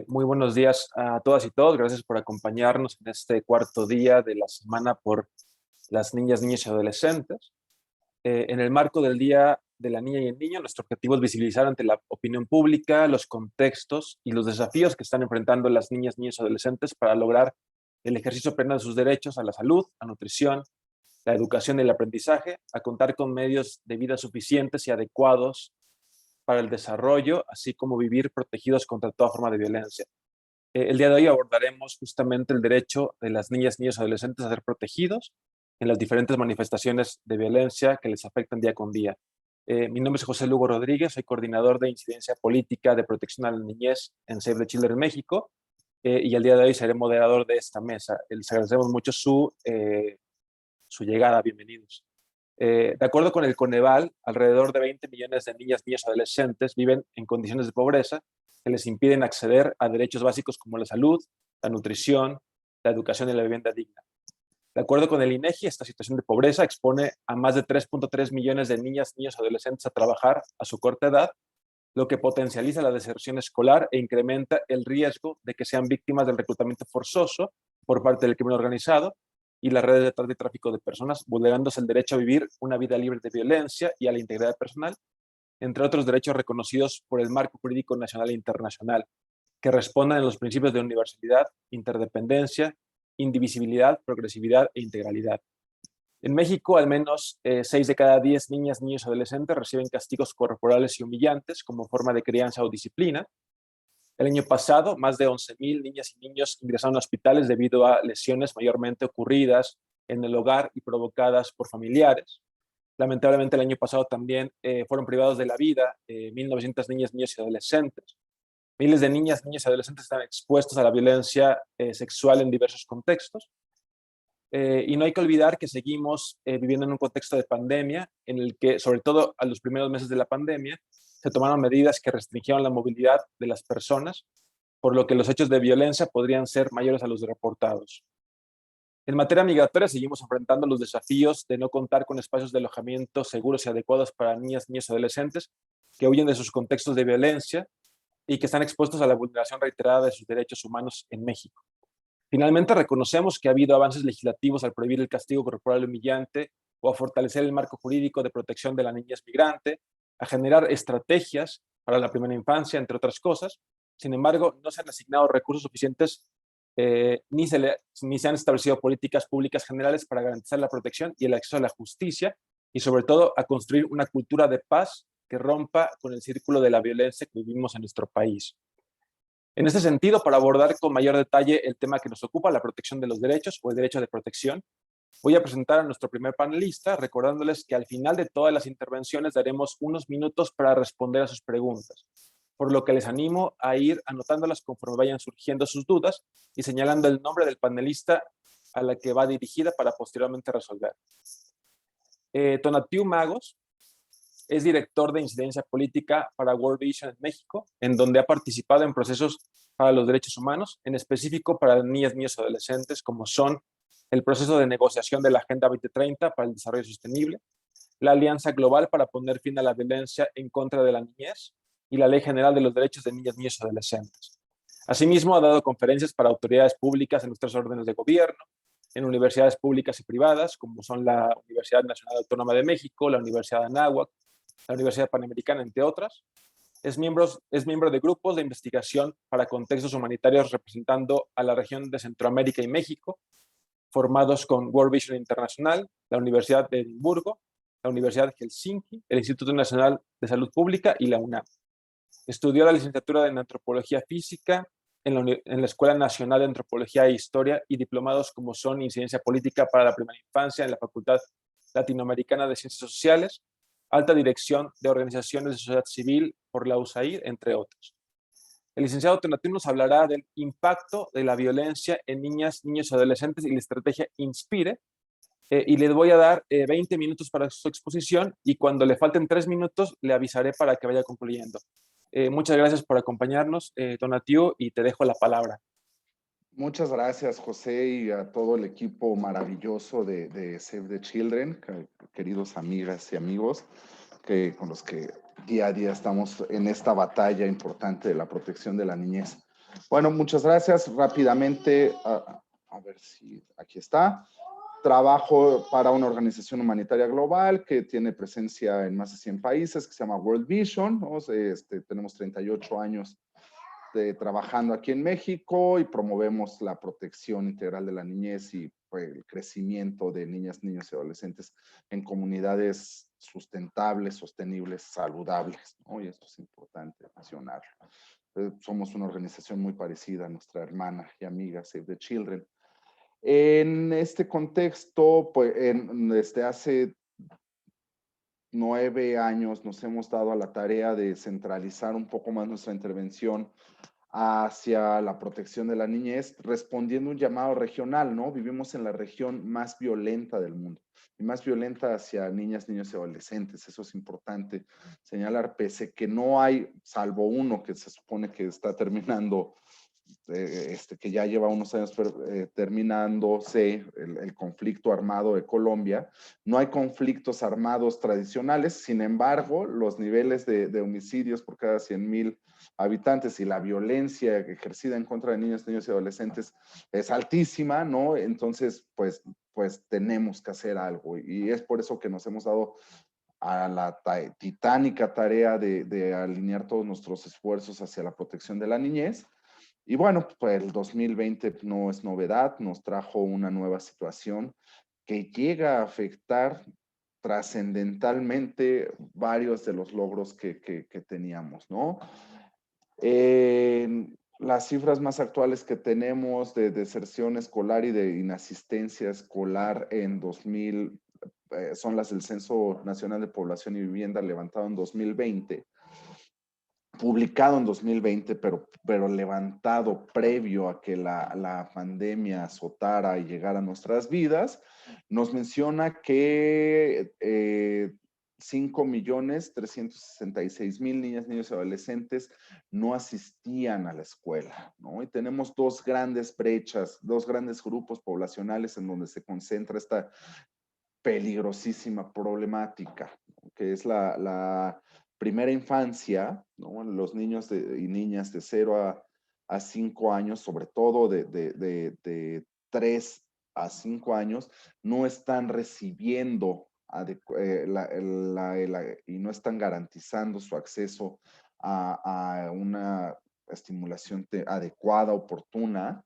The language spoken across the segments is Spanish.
Muy buenos días a todas y todos. Gracias por acompañarnos en este cuarto día de la semana por las niñas, niños y adolescentes. En el marco del Día de la Niña y el Niño, nuestro objetivo es visibilizar ante la opinión pública los contextos y los desafíos que están enfrentando las niñas, niños y adolescentes para lograr el ejercicio pleno de sus derechos a la salud, a nutrición, la educación y el aprendizaje, a contar con medios de vida suficientes y adecuados para el desarrollo, así como vivir protegidos contra toda forma de violencia. El día de hoy abordaremos justamente el derecho de las niñas, niños y adolescentes a ser protegidos en las diferentes manifestaciones de violencia que les afectan día con día. Mi nombre es José Lugo Rodríguez, soy coordinador de incidencia política de protección a la niñez en Save the Children México, y el día de hoy seré moderador de esta mesa. Les agradecemos mucho su llegada. Bienvenidos. De acuerdo con el Coneval, alrededor de 20 millones de niñas, niños y adolescentes viven en condiciones de pobreza que les impiden acceder a derechos básicos como la salud, la nutrición, la educación y la vivienda digna. De acuerdo con el INEGI, esta situación de pobreza expone a más de 3.3 millones de niñas, niños y adolescentes a trabajar a su corta edad, lo que potencializa la deserción escolar e incrementa el riesgo de que sean víctimas del reclutamiento forzoso por parte del crimen organizado y las redes de trata y tráfico de personas, vulnerándose el derecho a vivir una vida libre de violencia y a la integridad personal, entre otros derechos reconocidos por el marco jurídico nacional e internacional, que respondan a los principios de universalidad, interdependencia, indivisibilidad, progresividad e integralidad. En México, al menos 6 de cada 10 niñas, niños y adolescentes reciben castigos corporales y humillantes como forma de crianza o disciplina. El año pasado, más de 11,000 niñas y niños ingresaron a hospitales debido a lesiones mayormente ocurridas en el hogar y provocadas por familiares. Lamentablemente, el año pasado también fueron privados de la vida 1,900 niñas, niños y adolescentes. Miles de niñas, niños y adolescentes están expuestos a la violencia sexual en diversos contextos. Y no hay que olvidar que seguimos viviendo en un contexto de pandemia en el que, sobre todo a los primeros meses de la pandemia, se tomaron medidas que restringieron la movilidad de las personas, por lo que los hechos de violencia podrían ser mayores a los reportados. En materia migratoria, seguimos enfrentando los desafíos de no contar con espacios de alojamiento seguros y adecuados para niñas, niños y adolescentes que huyen de sus contextos de violencia y que están expuestos a la vulneración reiterada de sus derechos humanos en México. Finalmente, reconocemos que ha habido avances legislativos al prohibir el castigo corporal humillante o a fortalecer el marco jurídico de protección de la niñez migrante, a generar estrategias para la primera infancia, entre otras cosas. Sin embargo, no se han asignado recursos suficientes ni se han establecido políticas públicas generales para garantizar la protección y el acceso a la justicia y, sobre todo, a construir una cultura de paz que rompa con el círculo de la violencia que vivimos en nuestro país. En este sentido, para abordar con mayor detalle el tema que nos ocupa, la protección de los derechos o el derecho de protección, voy a presentar a nuestro primer panelista, recordándoles que al final de todas las intervenciones daremos unos minutos para responder a sus preguntas, por lo que les animo a ir anotándolas conforme vayan surgiendo sus dudas y señalando el nombre del panelista a la que va dirigida para posteriormente resolver. Tonatiu Magos es director de incidencia política para World Vision en México, en donde ha participado en procesos para los derechos humanos, en específico para niñas, niños y adolescentes, como son el proceso de negociación de la Agenda 2030 para el Desarrollo Sostenible, la Alianza Global para poner fin a la violencia en contra de la niñez y la Ley General de los Derechos de Niñas, Niños y Adolescentes. Asimismo, ha dado conferencias para autoridades públicas en los 3 órdenes de gobierno, en universidades públicas y privadas, como son la Universidad Nacional Autónoma de México, la Universidad de Anáhuac, la Universidad Panamericana, entre otras. Es miembro de grupos de investigación para contextos humanitarios representando a la región de Centroamérica y México, formados con World Vision Internacional, la Universidad de Edimburgo, la Universidad de Helsinki, el Instituto Nacional de Salud Pública y la UNAM. Estudió la licenciatura en Antropología Física en la Escuela Nacional de Antropología e Historia y diplomados como son Incidencia Política para la Primera Infancia en la Facultad Latinoamericana de Ciencias Sociales, Alta Dirección de Organizaciones de Sociedad Civil por la USAID, entre otros. El licenciado Tonatiu nos hablará del impacto de la violencia en niñas, niños y adolescentes y la estrategia Inspire. Y le voy a dar 20 minutos para su exposición y cuando le falten 3 minutos le avisaré para que vaya concluyendo. Muchas gracias por acompañarnos, Tonatiu, y te dejo la palabra. Muchas gracias, José, y a todo el equipo maravilloso de Save the Children, queridos amigas y amigos, con los que día a día estamos en esta batalla importante de la protección de la niñez. Bueno, muchas gracias. Rápidamente, a ver si aquí está. Trabajo para una organización humanitaria global que tiene presencia en más de 100 países, que se llama World Vision, ¿no? Tenemos 38 años trabajando aquí en México y promovemos la protección integral de la niñez y pues, el crecimiento de niñas, niños y adolescentes en comunidades sustentables, sostenibles, saludables, ¿no? Y esto es importante mencionarlo. Somos una organización muy parecida a nuestra hermana y amiga Save the Children. En este contexto, pues, desde hace 9 años nos hemos dado a la tarea de centralizar un poco más nuestra intervención hacia la protección de la niñez, respondiendo a un llamado regional, ¿no? Vivimos en la región más violenta del mundo y más violenta hacia niñas, niños y adolescentes. Eso es importante señalar, pese que no hay, salvo uno que se supone que está terminando que ya lleva unos años terminándose el conflicto armado de Colombia. No hay conflictos armados tradicionales, sin embargo, los niveles de homicidios por cada 100,000 habitantes y la violencia ejercida en contra de niños, niños y adolescentes es altísima, ¿no? Entonces, pues tenemos que hacer algo y es por eso que nos hemos dado a la titánica tarea de alinear todos nuestros esfuerzos hacia la protección de la niñez. Y bueno, pues el 2020 no es novedad, nos trajo una nueva situación que llega a afectar trascendentalmente varios de los logros que teníamos, ¿no? Las cifras más actuales que tenemos de deserción escolar y de inasistencia escolar en 2000 son las del Censo Nacional de Población y Vivienda levantado en 2020, publicado en 2020, pero levantado previo a que la pandemia azotara y llegara a nuestras vidas, nos menciona que 5,366,000 niñas, niños y adolescentes no asistían a la escuela, ¿no? Y tenemos dos grandes brechas, dos grandes grupos poblacionales en donde se concentra esta peligrosísima problemática, que es la primera infancia, ¿no? Los niños y niñas de 0 a 5 años, sobre todo de 3 a 5 años, no están recibiendo y no están garantizando su acceso a una estimulación adecuada, oportuna,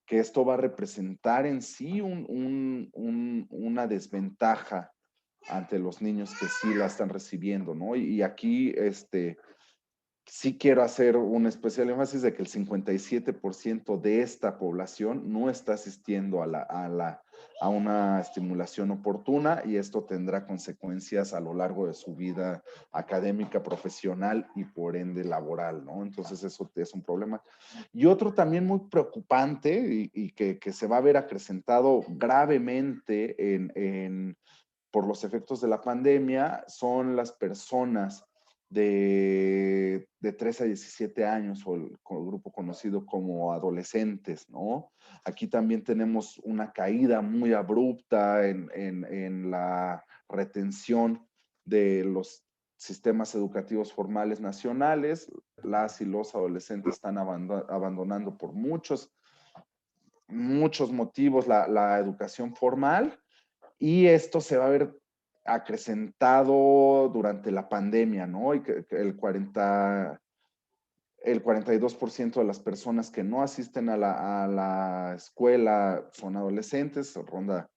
que esto va a representar en sí una desventaja ante los niños que sí la están recibiendo, ¿no? Y aquí, sí quiero hacer un especial énfasis de que el 57% de esta población no está asistiendo a una estimulación oportuna y esto tendrá consecuencias a lo largo de su vida académica, profesional y por ende laboral, ¿no? Entonces eso es un problema. Y otro también muy preocupante y que se va a ver acrecentado gravemente por los efectos de la pandemia son las personas de 3 a 17 años o el grupo conocido como adolescentes, ¿no? Aquí también tenemos una caída muy abrupta en la retención de los sistemas educativos formales nacionales. Las y los adolescentes están abandonando por muchos motivos la educación formal y esto se va a ver acrecentado durante la pandemia, ¿no? Y que el 42% de las personas que no asisten a la escuela son adolescentes, ronda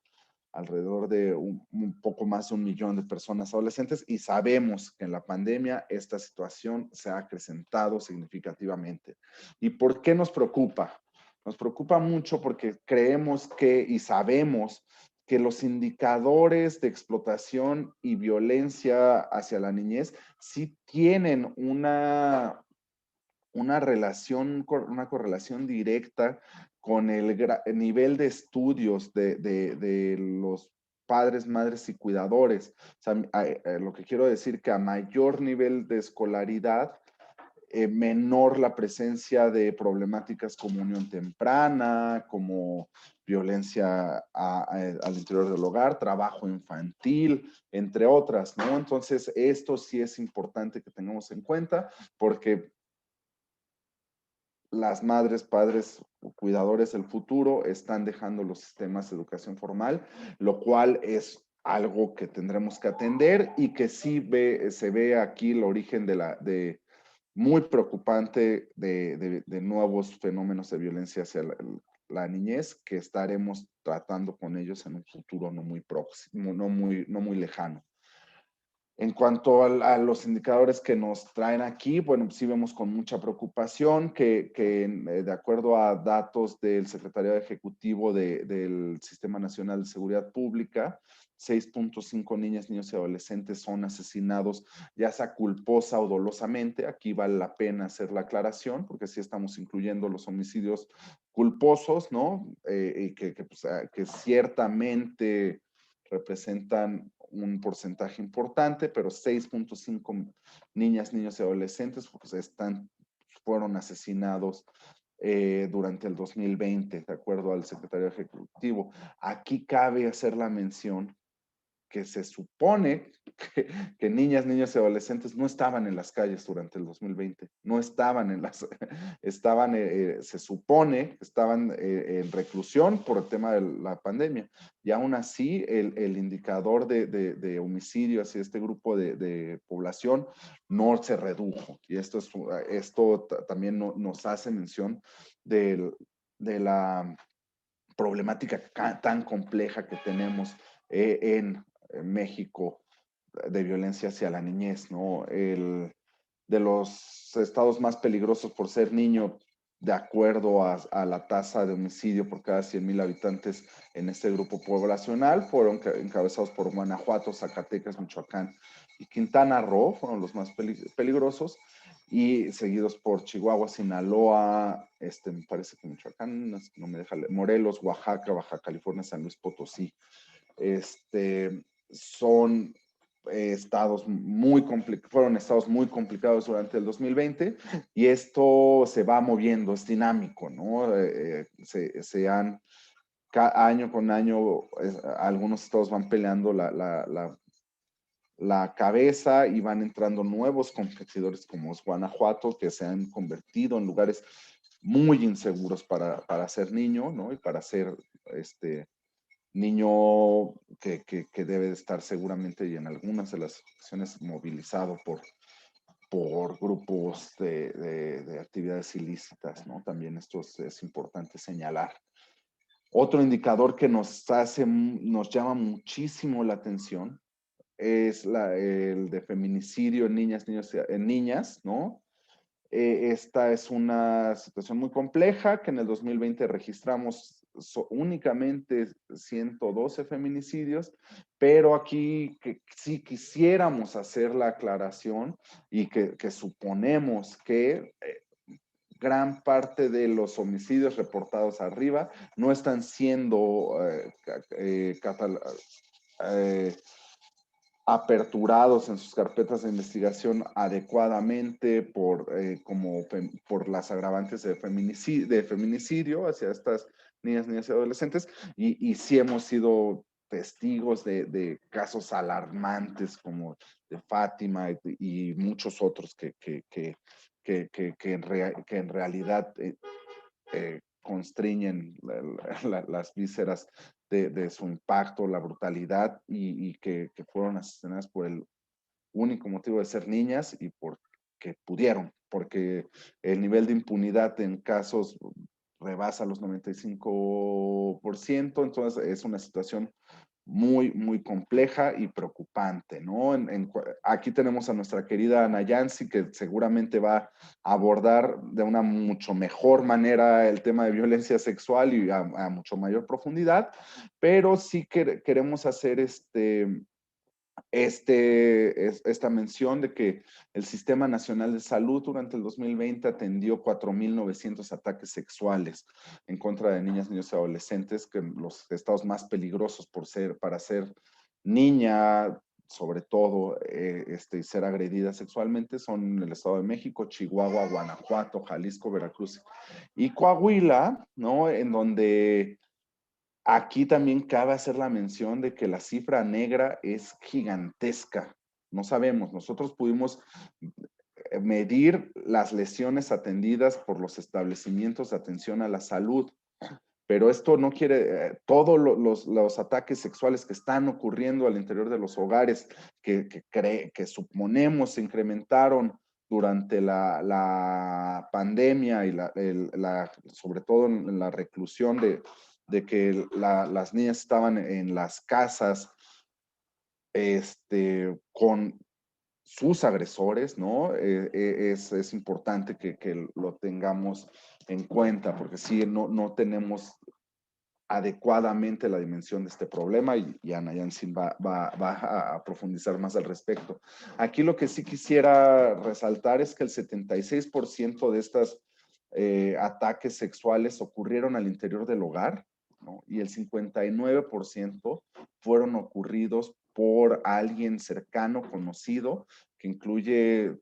alrededor de un poco más de 1 millón de personas adolescentes y sabemos que en la pandemia esta situación se ha acrecentado significativamente. ¿Y por qué nos preocupa? Nos preocupa mucho porque creemos y sabemos que los indicadores de explotación y violencia hacia la niñez sí tienen una correlación directa con el nivel de estudios de los padres, madres y cuidadores. O sea, lo que quiero decir que a mayor nivel de escolaridad, menor la presencia de problemáticas como unión temprana, como violencia al interior del hogar, trabajo infantil, entre otras, ¿no? Entonces, esto sí es importante que tengamos en cuenta porque las madres, padres, cuidadores del futuro están dejando los sistemas de educación formal, lo cual es algo que tendremos que atender y que sí se ve aquí el origen de muy preocupante de nuevos fenómenos de violencia hacia la niñez que estaremos tratando con ellos en un futuro no muy próximo, no muy lejano. En cuanto a los indicadores que nos traen aquí, bueno, sí vemos con mucha preocupación que de acuerdo a datos del Secretariado Ejecutivo del Sistema Nacional de Seguridad Pública, 6.5 niñas, niños y adolescentes son asesinados, ya sea culposa o dolosamente. Aquí vale la pena hacer la aclaración, porque sí estamos incluyendo los homicidios culposos, ¿no? Y que ciertamente representan un porcentaje importante, pero 6.5 niñas, niños y adolescentes fueron asesinados durante el 2020, de acuerdo al secretario ejecutivo. Aquí cabe hacer la mención que se supone que niñas, niños y adolescentes no estaban en las calles durante el 2020, no estaban estaban, se supone que estaban en reclusión por el tema de la pandemia, y aún así el indicador de homicidio hacia este grupo de población no se redujo, y esto también nos hace mención de la problemática tan compleja que tenemos en México de violencia hacia la niñez, ¿no? De los estados más peligrosos por ser niño, de acuerdo a la tasa de homicidio por cada 100,000 habitantes en este grupo poblacional, fueron encabezados por Guanajuato, Zacatecas, Michoacán y Quintana Roo, fueron los más peligrosos, y seguidos por Chihuahua, Sinaloa, me parece que Michoacán, no me deja, Morelos, Oaxaca, Baja California, San Luis Potosí. Son fueron estados muy complicados durante el 2020, y esto se va moviendo, es dinámico, ¿no? Año con año, algunos estados van peleando la cabeza y van entrando nuevos competidores como es Guanajuato, que se han convertido en lugares muy inseguros para ser niño, ¿no? Y para ser niño que debe de estar seguramente y en algunas de las ocasiones movilizado por grupos de actividades ilícitas, ¿no? También esto es importante señalar. Otro indicador que nos llama muchísimo la atención es el de feminicidio en niñas, niñas, ¿no? Esta es una situación muy compleja que en el 2020 registramos únicamente 112 feminicidios, pero aquí sí quisiéramos hacer la aclaración y que suponemos que gran parte de los homicidios reportados arriba no están siendo aperturados en sus carpetas de investigación adecuadamente por las agravantes de feminicidio hacia estas niñas, niñas y adolescentes, y sí hemos sido testigos de casos alarmantes como de Fátima y muchos otros que en realidad constriñen las vísceras de su impacto, la brutalidad, y que fueron asesinadas por el único motivo de ser niñas y porque pudieron, porque el nivel de impunidad en casos rebasa los 95%, entonces es una situación muy, muy compleja y preocupante, ¿no? Aquí tenemos a nuestra querida Ana Yancy, que seguramente va a abordar de una mucho mejor manera el tema de violencia sexual y a mucho mayor profundidad, pero sí queremos hacer esta mención de que el Sistema Nacional de Salud durante el 2020 atendió 4,900 ataques sexuales en contra de niñas, niños y adolescentes, que los estados más peligrosos para ser niña, sobre todo, y ser agredida sexualmente son el Estado de México, Chihuahua, Guanajuato, Jalisco, Veracruz y Coahuila, ¿no? En donde aquí también cabe hacer la mención de que la cifra negra es gigantesca. No sabemos, nosotros pudimos medir las lesiones atendidas por los establecimientos de atención a la salud. Pero esto no quiere, todos los ataques sexuales que están ocurriendo al interior de los hogares, que suponemos se incrementaron durante la pandemia y sobre todo en la reclusión de que las niñas estaban en las casas con sus agresores, ¿no? Es importante que lo tengamos en cuenta, porque sí, no tenemos adecuadamente la dimensión de este problema y Ana Yansin va a profundizar más al respecto. Aquí lo que sí quisiera resaltar es que el 76% de estos ataques sexuales ocurrieron al interior del hogar, ¿no? Y el 59% fueron ocurridos por alguien cercano, conocido, que incluye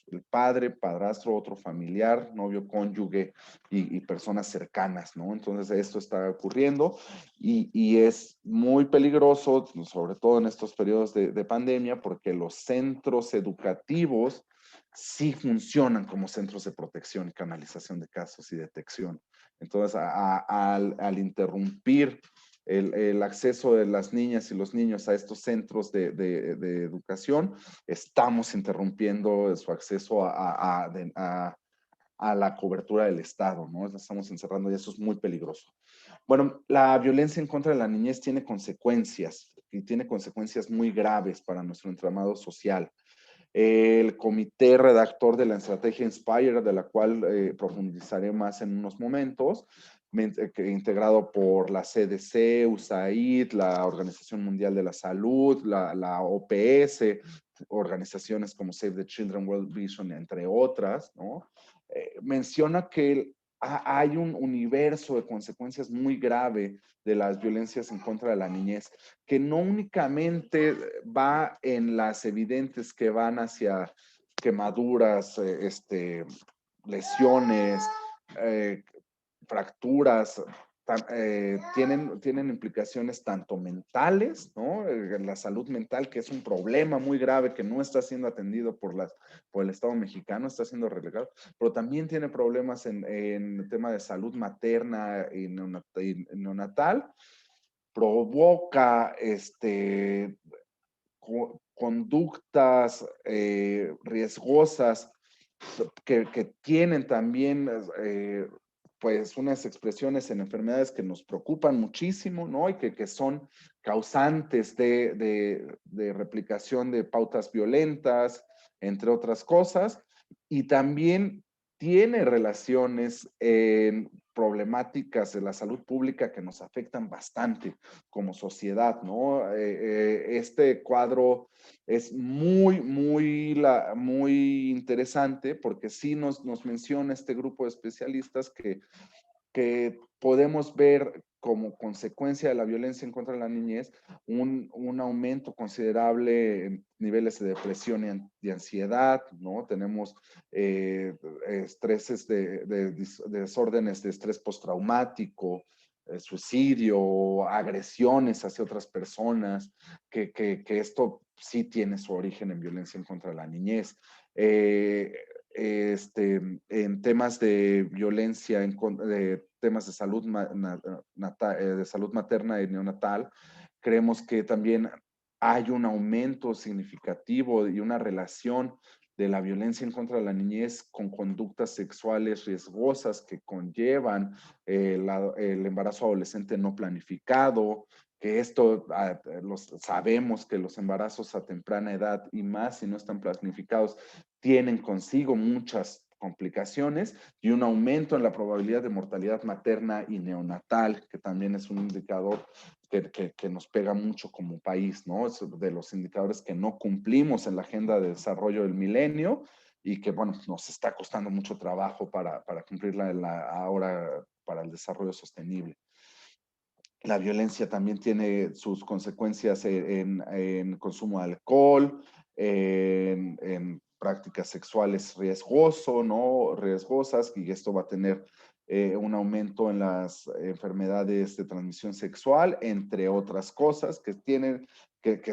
el padre, padrastro, otro familiar, novio, cónyuge y personas cercanas, ¿no? Entonces esto está ocurriendo y es muy peligroso, sobre todo en estos periodos de pandemia, porque los centros educativos sí funcionan como centros de protección y canalización de casos y detección. Entonces, al interrumpir el acceso de las niñas y los niños a estos centros de educación, estamos interrumpiendo su acceso a la cobertura del Estado, ¿no? Estamos encerrando y eso es muy peligroso. Bueno, la violencia en contra de la niñez tiene consecuencias y tiene consecuencias muy graves para nuestro entramado social. El comité redactor de la estrategia Inspire, de la cual profundizaré más en unos momentos, integrado por la CDC, USAID, la Organización Mundial de la Salud, la OPS, organizaciones como Save the Children, World Vision, entre otras, ¿no? Menciona que hay un universo de consecuencias muy grave de las violencias en contra de la niñez, que no únicamente va en las evidentes que van hacia quemaduras, lesiones, fracturas, tienen implicaciones tanto mentales, ¿no? La salud mental, que es un problema muy grave que no está siendo atendido por el Estado mexicano, está siendo relegado, pero también tiene problemas en el tema de salud materna y neonatal, provoca conductas riesgosas que tienen también pues unas expresiones en enfermedades que nos preocupan muchísimo, ¿no? Y que son causantes de replicación de pautas violentas, entre otras cosas, y también tiene relaciones en problemáticas de la salud pública que nos afectan bastante como sociedad, ¿no? Este cuadro es muy interesante porque sí nos menciona este grupo de especialistas que podemos ver como consecuencia de la violencia en contra de la niñez un aumento considerable en niveles de depresión y ansiedad, ¿no? Tenemos estreses de desórdenes de estrés postraumático, suicidio, agresiones hacia otras personas, que esto sí tiene su origen en violencia en contra de la niñez. En temas de violencia, de temas de salud, de salud materna y neonatal, creemos que también hay un aumento significativo y una relación de la violencia en contra de la niñez con conductas sexuales riesgosas que conllevan el embarazo adolescente no planificado, que esto sabemos que los embarazos a temprana edad y más si no están planificados tienen consigo muchas complicaciones y un aumento en la probabilidad de mortalidad materna y neonatal, que también es un indicador que nos pega mucho como país, ¿no? Es de los indicadores que no cumplimos en la agenda de desarrollo del milenio y que, bueno, nos está costando mucho trabajo para cumplirla ahora para el desarrollo sostenible. La violencia también tiene sus consecuencias en consumo de alcohol, en prácticas sexuales riesgosas, y esto va a tener un aumento en las enfermedades de transmisión sexual, entre otras cosas que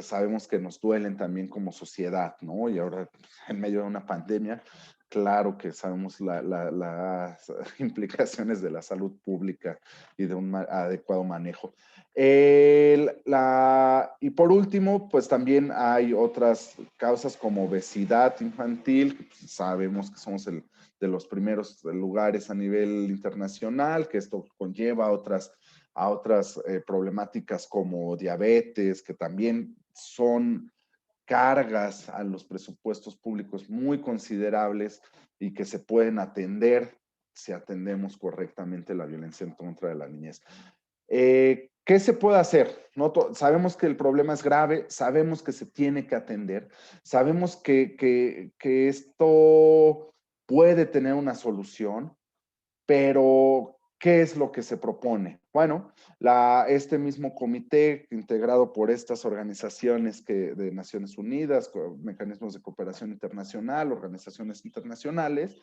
sabemos que nos duelen también como sociedad, ¿no? Y ahora, en medio de una pandemia, claro que sabemos las implicaciones de la salud pública y de un adecuado manejo. Y por último, pues también hay otras causas como obesidad infantil, que pues, sabemos que somos de los primeros lugares a nivel internacional, que esto conlleva a otras problemáticas como diabetes, que también son cargas a los presupuestos públicos muy considerables y que se pueden atender si atendemos correctamente la violencia en contra de la niñez. ¿Qué se puede hacer? No sabemos que el problema es grave, sabemos que se tiene que atender, sabemos que esto puede tener una solución, pero ¿qué es lo que se propone? Bueno, este mismo comité integrado por estas organizaciones de Naciones Unidas, mecanismos de cooperación internacional, organizaciones internacionales,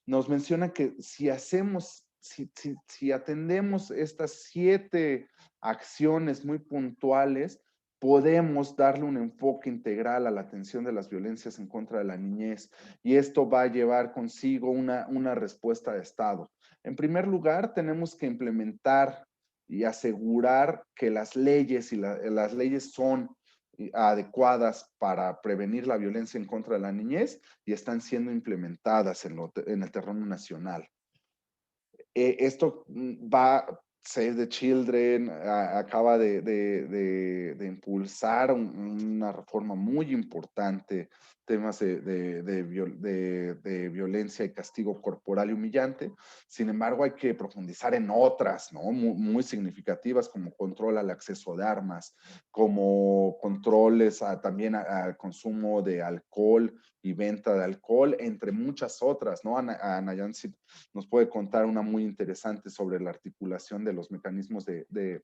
nos menciona que si atendemos estas 7 acciones muy puntuales, podemos darle un enfoque integral a la atención de las violencias en contra de la niñez, y esto va a llevar consigo una respuesta de Estado. En primer lugar, tenemos que implementar y asegurar que las leyes las leyes son adecuadas para prevenir la violencia en contra de la niñez y están siendo implementadas en el terreno nacional. Esto va, Save the Children acaba de impulsar una reforma muy importante, temas de violencia y castigo corporal y humillante. Sin embargo, hay que profundizar en otras, ¿no? Muy significativas, como control al acceso de armas, como controles también al consumo de alcohol y venta de alcohol, entre muchas otras, ¿no? Ana Yancy nos puede contar una muy interesante sobre la articulación de los mecanismos de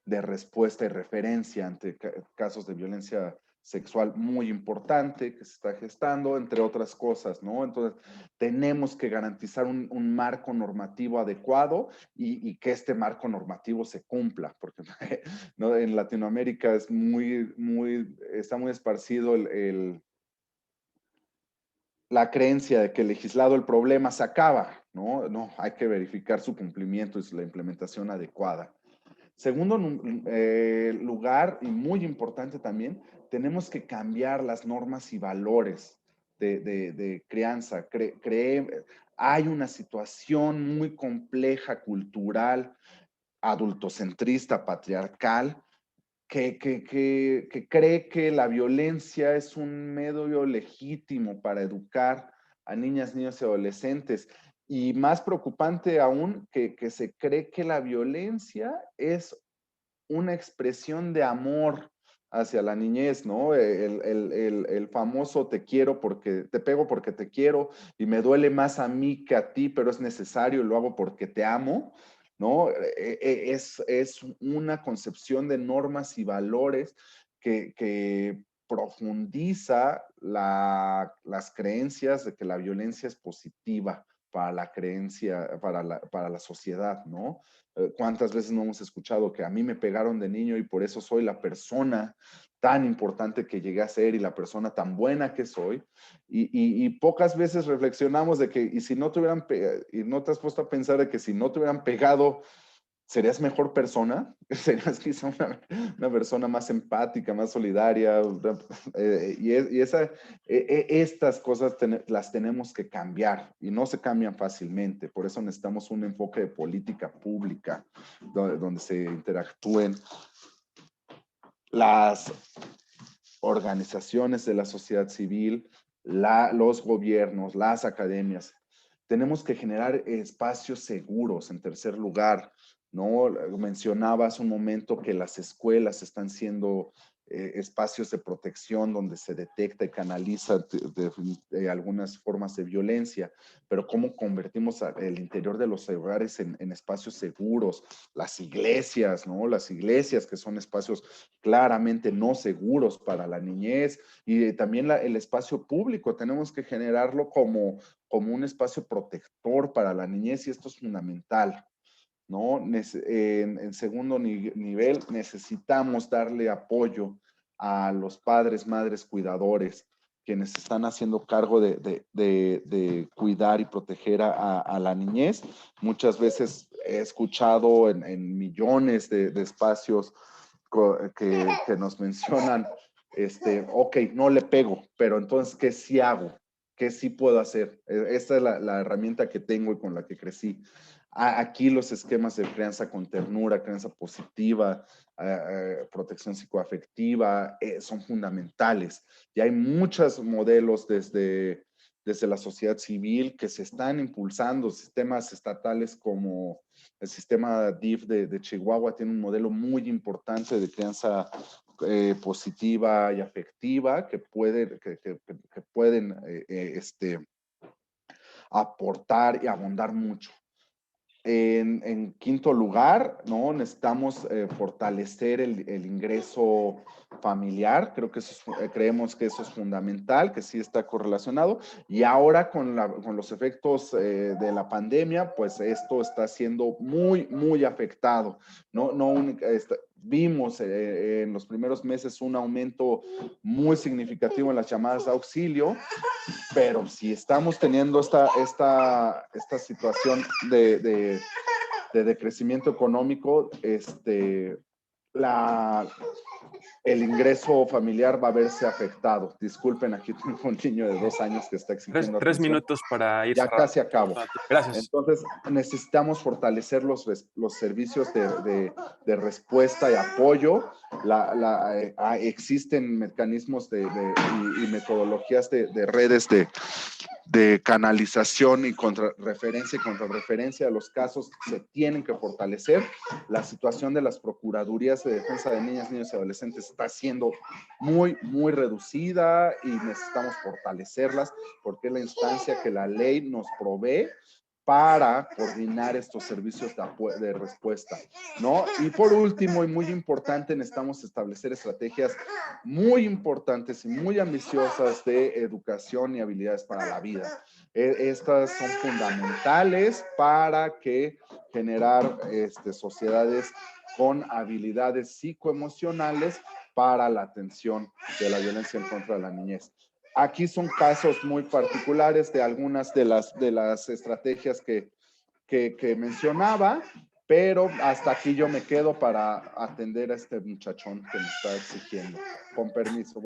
respuesta y referencia ante casos de violencia sexual muy importante que se está gestando, entre otras cosas, ¿no? Entonces, tenemos que garantizar un marco normativo adecuado y que este marco normativo se cumpla, porque ¿no? En Latinoamérica está muy esparcido la creencia de que legislado el problema se acaba, ¿no? No, hay que verificar su cumplimiento y la implementación adecuada. Segundo lugar, y muy importante también, tenemos que cambiar las normas y valores de crianza. Hay una situación muy compleja, cultural, adultocentrista, patriarcal, que cree que la violencia es un medio legítimo para educar a niñas, niños y adolescentes. Y más preocupante aún, que se cree que la violencia es una expresión de amor hacia la niñez, ¿no? El famoso te quiero porque te pego porque te quiero y me duele más a mí que a ti, pero es necesario, lo hago porque te amo, ¿no? Es una concepción de normas y valores que profundiza las creencias de que la violencia es positiva para la creencia, para la sociedad, ¿no? ¿Cuántas veces no hemos escuchado que a mí me pegaron de niño y por eso soy la persona tan importante que llegué a ser y la persona tan buena que soy? Y pocas veces reflexionamos de que, y si no te hubieran y no te has puesto a pensar de que si no te hubieran pegado, ¿serías mejor persona? ¿Serías quizá una persona más empática, más solidaria? Estas cosas las tenemos que cambiar y no se cambian fácilmente. Por eso necesitamos un enfoque de política pública donde se interactúen las organizaciones de la sociedad civil, los gobiernos, las academias. Tenemos que generar espacios seguros, en tercer lugar, ¿no? Mencionabas un momento que las escuelas están siendo espacios de protección donde se detecta y canaliza de algunas formas de violencia, pero cómo convertimos el interior de los hogares en espacios seguros, las iglesias, ¿no? Las iglesias que son espacios claramente no seguros para la niñez, y también el espacio público, tenemos que generarlo como un espacio protector para la niñez, y esto es fundamental, ¿no? En segundo nivel, necesitamos darle apoyo a los padres, madres, cuidadores, quienes están haciendo cargo de cuidar y proteger a la niñez. Muchas veces he escuchado en millones de espacios que nos mencionan, ok, no le pego, pero entonces, ¿qué sí hago? ¿Qué sí puedo hacer? Esta es la herramienta que tengo y con la que crecí. Aquí los esquemas de crianza con ternura, crianza positiva, protección psicoafectiva, son fundamentales. Y hay muchos modelos desde la sociedad civil que se están impulsando, sistemas estatales como el sistema DIF de Chihuahua tiene un modelo muy importante de crianza positiva y afectiva que pueden aportar y abondar mucho. En quinto lugar, ¿no? Necesitamos fortalecer el ingreso familiar. Creo que creemos que eso es fundamental, que sí está correlacionado. Y ahora con los efectos de la pandemia, pues esto está siendo muy, muy afectado. Vimos en los primeros meses un aumento muy significativo en las llamadas de auxilio, pero si estamos teniendo esta situación de decrecimiento económico, el ingreso familiar va a verse afectado. Disculpen, aquí tengo un niño de 2 años que está exigiendo Tres atención. minutos para ir Ya cerrando. casi acabo. Gracias. Entonces, necesitamos fortalecer los servicios de respuesta y apoyo. Existen mecanismos y metodologías de redes de canalización y contrarreferencia a los casos se tienen que fortalecer. La situación de las procuradurías de defensa de niñas, niños y adolescentes está siendo muy, muy reducida y necesitamos fortalecerlas porque es la instancia que la ley nos provee para coordinar estos servicios de respuesta, ¿no? Y por último, y muy importante, necesitamos establecer estrategias muy importantes y muy ambiciosas de educación y habilidades para la vida. Estas son fundamentales para generar sociedades con habilidades psicoemocionales para la atención de la violencia en contra de la niñez. Aquí son casos muy particulares de algunas de las estrategias que mencionaba, pero hasta aquí yo me quedo para atender a este muchachón que me está exigiendo. Con permiso.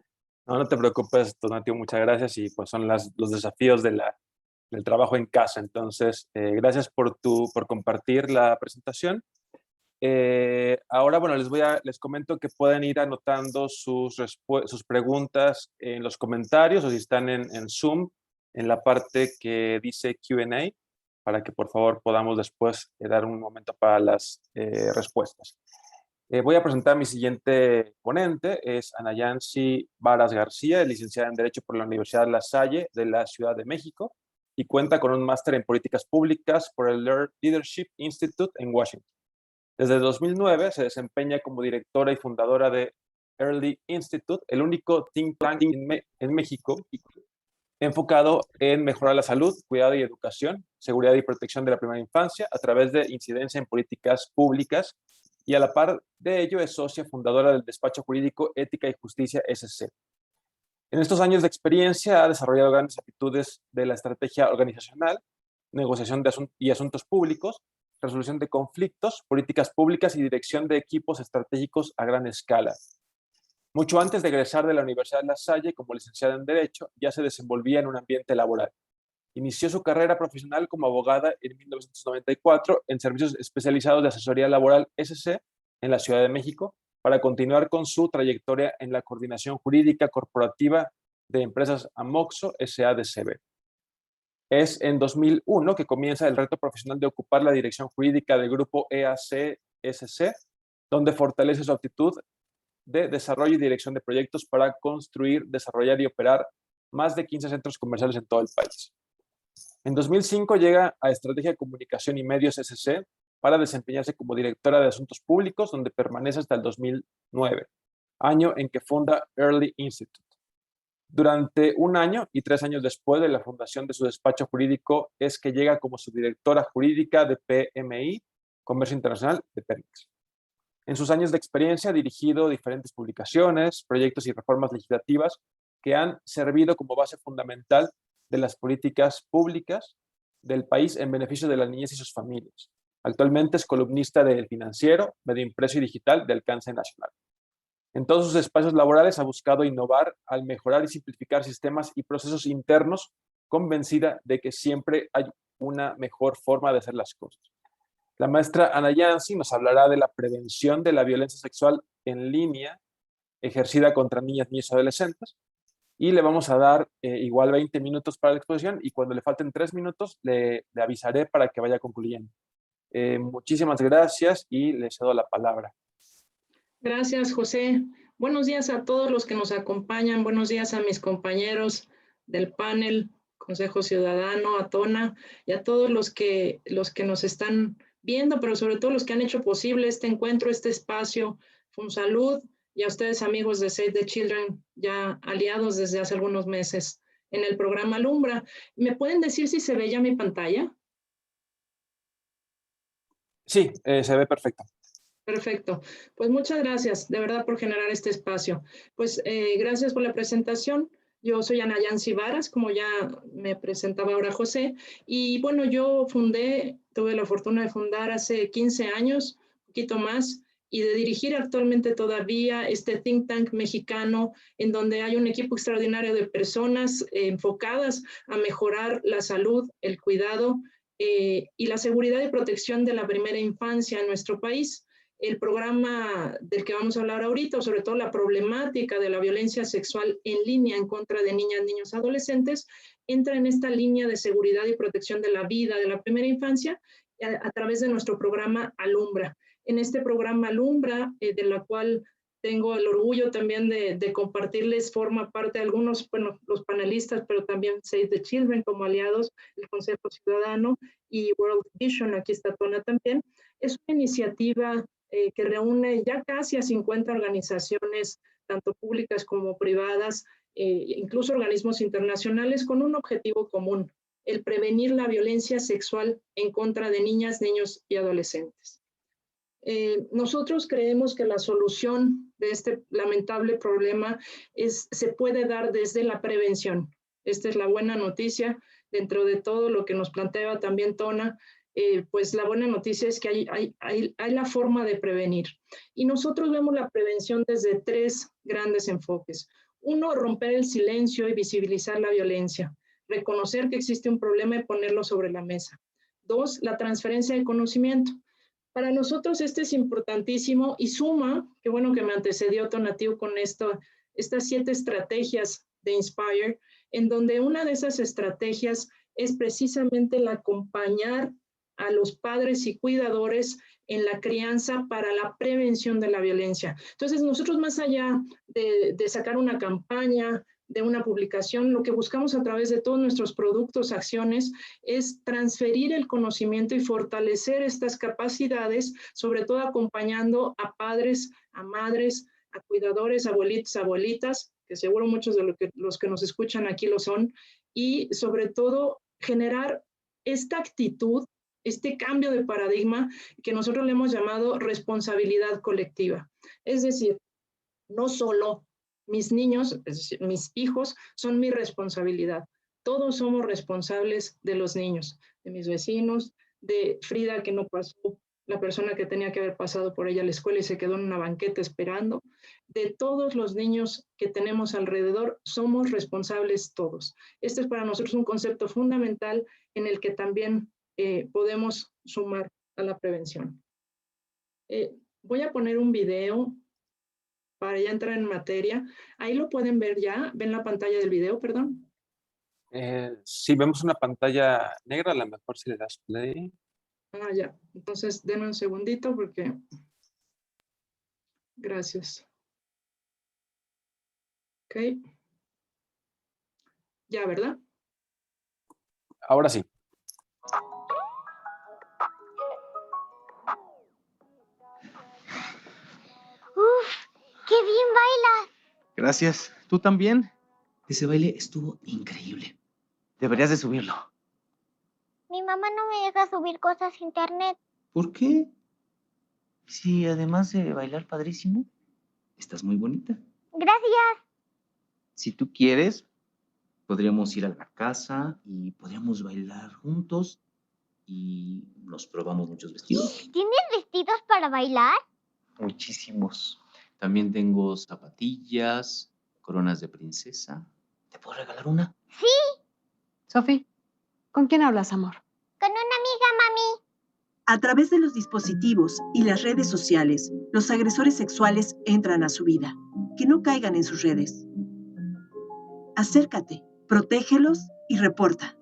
No te preocupes, Tonatio, muchas gracias, y pues son los desafíos del trabajo en casa. Entonces, gracias por compartir la presentación. Ahora, bueno, les comento que pueden ir anotando sus preguntas en los comentarios, o si están en Zoom, en la parte que dice Q&A, para que por favor podamos después dar un momento para las respuestas. Voy a presentar a mi siguiente ponente, es Anayansi Varas García, licenciada en Derecho por la Universidad La Salle de la Ciudad de México y cuenta con un máster en Políticas Públicas por el Leadership Institute en Washington. Desde 2009 se desempeña como directora y fundadora de Early Institute, el único think tank en México enfocado en mejorar la salud, cuidado y educación, seguridad y protección de la primera infancia a través de incidencia en políticas públicas, y a la par de ello es socia fundadora del despacho jurídico Ética y Justicia SC. En estos años de experiencia ha desarrollado grandes aptitudes de la estrategia organizacional, negociación y asuntos públicos, resolución de conflictos, políticas públicas y dirección de equipos estratégicos a gran escala. Mucho antes de egresar de la Universidad de La Salle como licenciada en Derecho, ya se desenvolvía en un ambiente laboral. Inició su carrera profesional como abogada en 1994 en servicios especializados de asesoría laboral SC en la Ciudad de México, para continuar con su trayectoria en la coordinación jurídica corporativa de empresas Amoxo SADCB. Es en 2001 que comienza el reto profesional de ocupar la dirección jurídica del grupo EAC SC, donde fortalece su actitud de desarrollo y dirección de proyectos para construir, desarrollar y operar más de 15 centros comerciales en todo el país. En 2005 llega a Estrategia de Comunicación y Medios SC para desempeñarse como directora de Asuntos Públicos, donde permanece hasta el 2009, año en que funda Early Institute. Durante un año y 3 años después de la fundación de su despacho jurídico es que llega como subdirectora jurídica de PMI, Comercio Internacional de Pemex. En sus años de experiencia ha dirigido diferentes publicaciones, proyectos y reformas legislativas que han servido como base fundamental de las políticas públicas del país en beneficio de las niñez y sus familias. Actualmente es columnista de El Financiero, medio impreso y digital de alcance nacional. En todos sus espacios laborales ha buscado innovar al mejorar y simplificar sistemas y procesos internos, convencida de que siempre hay una mejor forma de hacer las cosas. La maestra Ana Yancy nos hablará de la prevención de la violencia sexual en línea ejercida contra niñas, niños y adolescentes, y le vamos a dar igual 20 minutos para la exposición, y cuando le falten 3 minutos le avisaré para que vaya concluyendo. Muchísimas gracias y le cedo la palabra. Gracias, José. Buenos días a todos los que nos acompañan. Buenos días a mis compañeros del panel, Consejo Ciudadano, a Tona, y a todos los que nos están viendo, pero sobre todo los que han hecho posible este encuentro, este espacio. FunSalud, y a ustedes, amigos de Save the Children, ya aliados desde hace algunos meses en el programa Alumbra. ¿Me pueden decir si se ve ya mi pantalla? Sí, se ve perfecto. Perfecto. Pues muchas gracias, de verdad, por generar este espacio. Pues gracias por la presentación. Yo soy Ana Yancy Varas, como ya me presentaba ahora José. Y bueno, yo tuve la fortuna de fundar hace 15 años, un poquito más, y de dirigir actualmente todavía este think tank mexicano, en donde hay un equipo extraordinario de personas enfocadas a mejorar la salud, el cuidado y la seguridad y protección de la primera infancia en nuestro país. El programa del que vamos a hablar ahorita, o sobre todo la problemática de la violencia sexual en línea en contra de niñas, niños, adolescentes, entra en esta línea de seguridad y protección de la vida de la primera infancia a través de nuestro programa Alumbra. En este programa Alumbra, de la cual tengo el orgullo también de compartirles, forma parte de algunos, bueno, los panelistas, pero también Save the Children como aliados, el Consejo Ciudadano y World Vision, aquí está Tona también. Es una iniciativa que reúne ya casi a 50 organizaciones, tanto públicas como privadas, incluso organismos internacionales, con un objetivo común: el prevenir la violencia sexual en contra de niñas, niños y adolescentes. Nosotros creemos que la solución de este lamentable problema se puede dar desde la prevención. Esta es la buena noticia dentro de todo lo que nos planteaba también Tona. Pues la buena noticia es que hay la forma de prevenir. Y nosotros vemos la prevención desde 3 grandes enfoques. Uno, romper el silencio y visibilizar la violencia. Reconocer que existe un problema y ponerlo sobre la mesa. 2, la transferencia de conocimiento. Para nosotros este es importantísimo y suma, qué bueno que me antecedió Tonatiuh con estas 7 estrategias de Inspire, en donde una de esas estrategias es precisamente el acompañar a los padres y cuidadores en la crianza para la prevención de la violencia. Entonces, nosotros, más allá de sacar una campaña, de una publicación, lo que buscamos a través de todos nuestros productos, acciones, es transferir el conocimiento y fortalecer estas capacidades, sobre todo acompañando a padres, a madres, a cuidadores, abuelitos, abuelitas, que seguro muchos de los que nos escuchan aquí lo son, y sobre todo generar esta actitud, este cambio de paradigma que nosotros le hemos llamado responsabilidad colectiva. Es decir, no solo mis niños, es decir, mis hijos, son mi responsabilidad. Todos somos responsables de los niños, de mis vecinos, de Frida, que no pasó, la persona que tenía que haber pasado por ella a la escuela y se quedó en una banqueta esperando. De todos los niños que tenemos alrededor, somos responsables todos. Este es para nosotros un concepto fundamental en el que también podemos sumar a la prevención. Voy a poner un video para ya entrar en materia. Ahí lo pueden ver ya. ¿Ven la pantalla del video, perdón? Sí, vemos una pantalla negra, a lo mejor si le das play. Ah, ya. Entonces, denme un segundito porque... Gracias. Ok. Ya, ¿verdad? Ahora sí. ¡Uf! ¡Qué bien bailas! Gracias. ¿Tú también? Ese baile estuvo increíble. Deberías de subirlo. Mi mamá no me deja subir cosas a internet. ¿Por qué? Sí, además de bailar padrísimo, estás muy bonita. Gracias. Si tú quieres, podríamos ir a la casa y podríamos bailar juntos y nos probamos muchos vestidos. ¿Tienes vestidos para bailar? Muchísimos. También tengo zapatillas, coronas de princesa. ¿Te puedo regalar una? Sí, Sofi, ¿con quién hablas, amor? con una amiga, mami. A través de los dispositivos y las redes sociales, los agresores sexuales entran a su vida. Que no caigan en sus redes. Acércate, protégelos y reporta.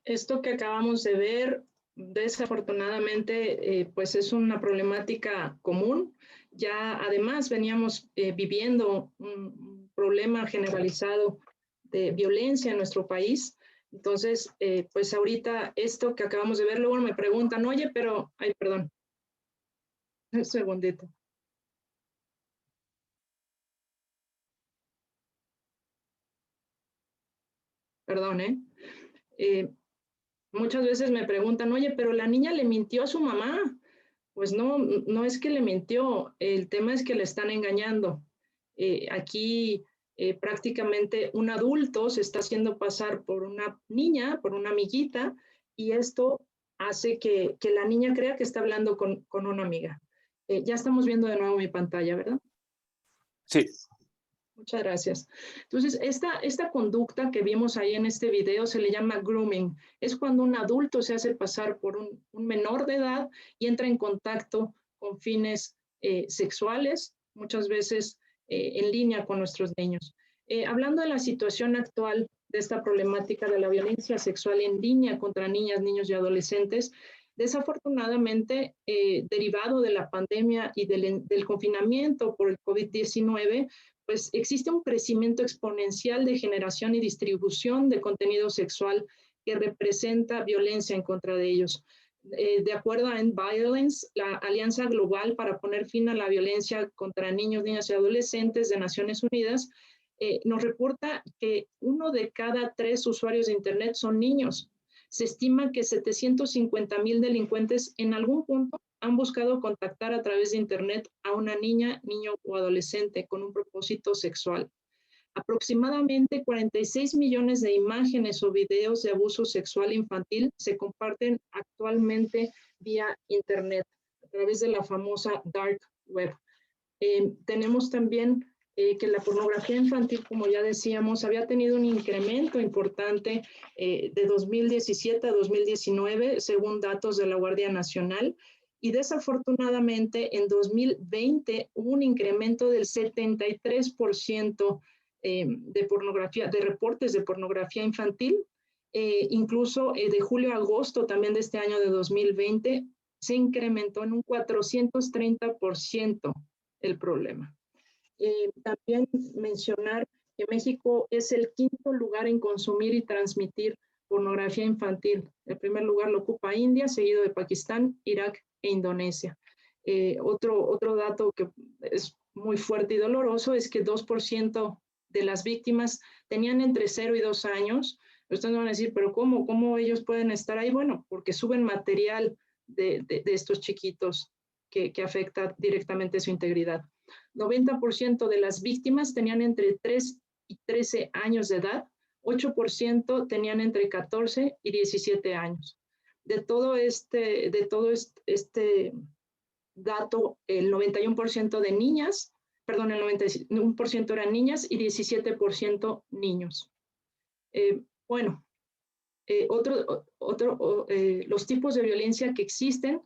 Esto que acabamos de ver, desafortunadamente, pues es una problemática común. Ya además veníamos viviendo un problema generalizado de violencia en nuestro país. Entonces, pues ahorita esto que acabamos de ver, luego me preguntan, oye, pero, ay, perdón, un segundito. Perdón, muchas veces me preguntan, oye, pero la niña le mintió a su mamá. Pues no, no es que le mintió, el tema es que le están engañando. Aquí prácticamente un adulto se está haciendo pasar por una niña, por una amiguita, y esto hace que la niña crea que está hablando con una amiga. Ya estamos viendo de nuevo mi pantalla, ¿verdad? Sí. Muchas gracias. Entonces, esta conducta que vimos ahí en este video se le llama grooming. Es cuando un adulto se hace pasar por un menor de edad y entra en contacto con fines sexuales, muchas veces en línea con nuestros niños. Hablando de la situación actual de esta problemática de la violencia sexual en línea contra niñas, niños y adolescentes, desafortunadamente, derivado de la pandemia y del confinamiento por el COVID-19, pues existe un crecimiento exponencial de generación y distribución de contenido sexual que representa violencia en contra de ellos. De acuerdo a End Violence, la Alianza Global para poner fin a la violencia contra niños, niñas y adolescentes de Naciones Unidas, nos reporta que 1 de cada 3 usuarios de Internet son niños. Se estima que 750,000 delincuentes en algún punto han buscado contactar a través de Internet a una niña, niño o adolescente con un propósito sexual. Aproximadamente 46 millones de imágenes o videos de abuso sexual infantil se comparten actualmente vía Internet, a través de la famosa Dark Web. Tenemos también que la pornografía infantil, como ya decíamos, había tenido un incremento importante de 2017 a 2019, según datos de la Guardia Nacional, y desafortunadamente en 2020 hubo un incremento del 73% de pornografía, de reportes de pornografía infantil. Incluso de julio a agosto también de este año de 2020 se incrementó en un 430% el problema. También mencionar que México es el 5º lugar en consumir y transmitir pornografía infantil. El primer lugar lo ocupa India, seguido de Pakistán, Irak e Indonesia. Otro dato que es muy fuerte y doloroso es que 2% de las víctimas tenían entre 0 y 2 años. Ustedes van a decir, pero ¿cómo ellos pueden estar ahí? Bueno, porque suben material de estos chiquitos que afecta directamente su integridad. 90% de las víctimas tenían entre 3 y 13 años de edad, 8% tenían entre 14 y 17 años. De todo este dato, el 91% de niñas, perdón, el 91% eran niñas y 17% niños. Bueno, los tipos de violencia que existen,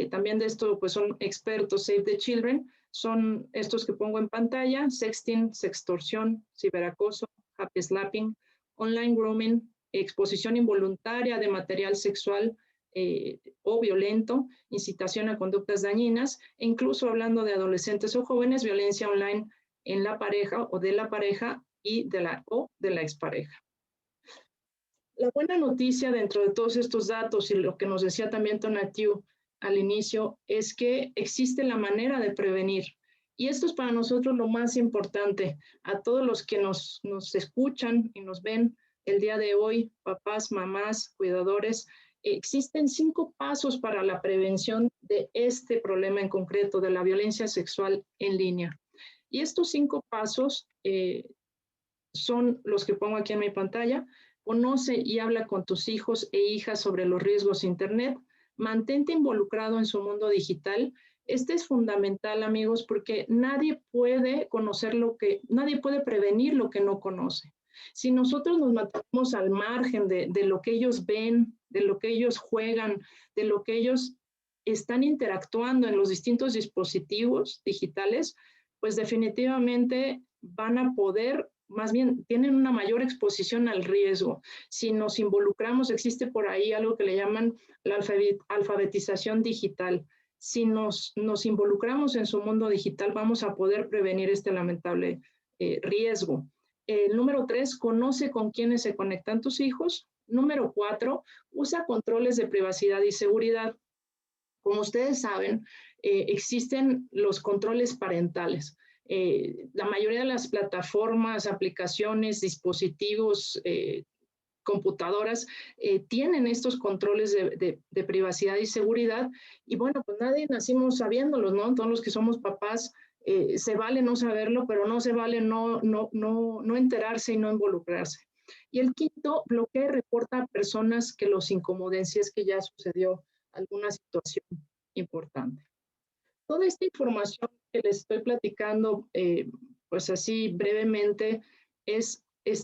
también de esto pues son expertos Save the Children, son estos que pongo en pantalla: sexting, sextorsión, ciberacoso, happy slapping, online grooming, exposición involuntaria de material sexual o violento, incitación a conductas dañinas, e incluso hablando de adolescentes o jóvenes, violencia online en la pareja o de la pareja y de la expareja. La buena noticia dentro de todos estos datos y lo que nos decía también Tonatiuh al inicio es que existe la manera de prevenir. Y esto es para nosotros lo más importante. A todos los que nos escuchan y nos ven el día de hoy, papás, mamás, cuidadores, existen 5 pasos para la prevención de este problema en concreto, de la violencia sexual en línea. Y estos 5 pasos son los que pongo aquí en mi pantalla. Conoce y habla con tus hijos e hijas sobre los riesgos de Internet. Mantente involucrado en su mundo digital. Este es fundamental, amigos, porque nadie puede nadie puede prevenir lo que no conoce. Si nosotros nos mantenemos al margen de lo que ellos ven, de lo que ellos juegan, de lo que ellos están interactuando en los distintos dispositivos digitales, pues definitivamente van a poder, más bien tienen una mayor exposición al riesgo. Si nos involucramos, existe por ahí algo que le llaman la alfabetización digital. Si nos involucramos en su mundo digital, vamos a poder prevenir este lamentable riesgo. Número 3, conoce con quiénes se conectan tus hijos. Número 4, usa controles de privacidad y seguridad. Como ustedes saben, existen los controles parentales. La mayoría de las plataformas, aplicaciones, dispositivos, computadoras tienen estos controles de privacidad y seguridad. Y bueno, pues nadie nacimos sabiéndolos, ¿no? Todos los que somos papás, se vale no saberlo, pero no se vale no enterarse y no involucrarse. Y el quinto, bloquea y reporta a personas que los incomoden si es que ya sucedió alguna situación importante. Toda esta información que les estoy platicando, pues así brevemente,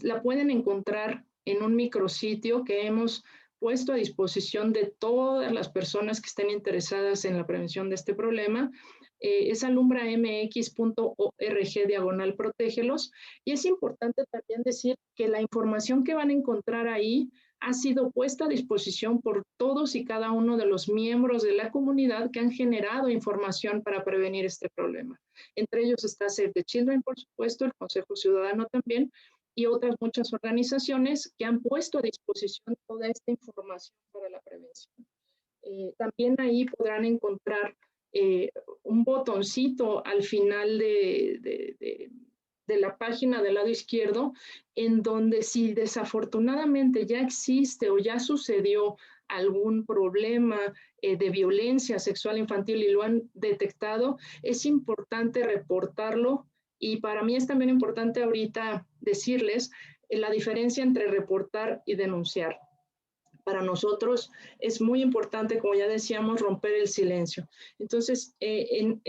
la pueden encontrar en un micrositio que hemos puesto a disposición de todas las personas que estén interesadas en la prevención de este problema. Es alumbramx.org/protégelos. Y es importante también decir que la información que van a encontrar ahí ha sido puesta a disposición por todos y cada uno de los miembros de la comunidad que han generado información para prevenir este problema. Entre ellos está Save the Children, por supuesto, el Consejo Ciudadano también, y otras muchas organizaciones que han puesto a disposición toda esta información para la prevención. También ahí podrán encontrar un botoncito al final de la página del lado izquierdo, en donde si desafortunadamente ya existe o ya sucedió algún problema de violencia sexual infantil y lo han detectado, es importante reportarlo. Y para mí es también importante ahorita decirles la diferencia entre reportar y denunciar. Para nosotros es muy importante, como ya decíamos, romper el silencio. Entonces, en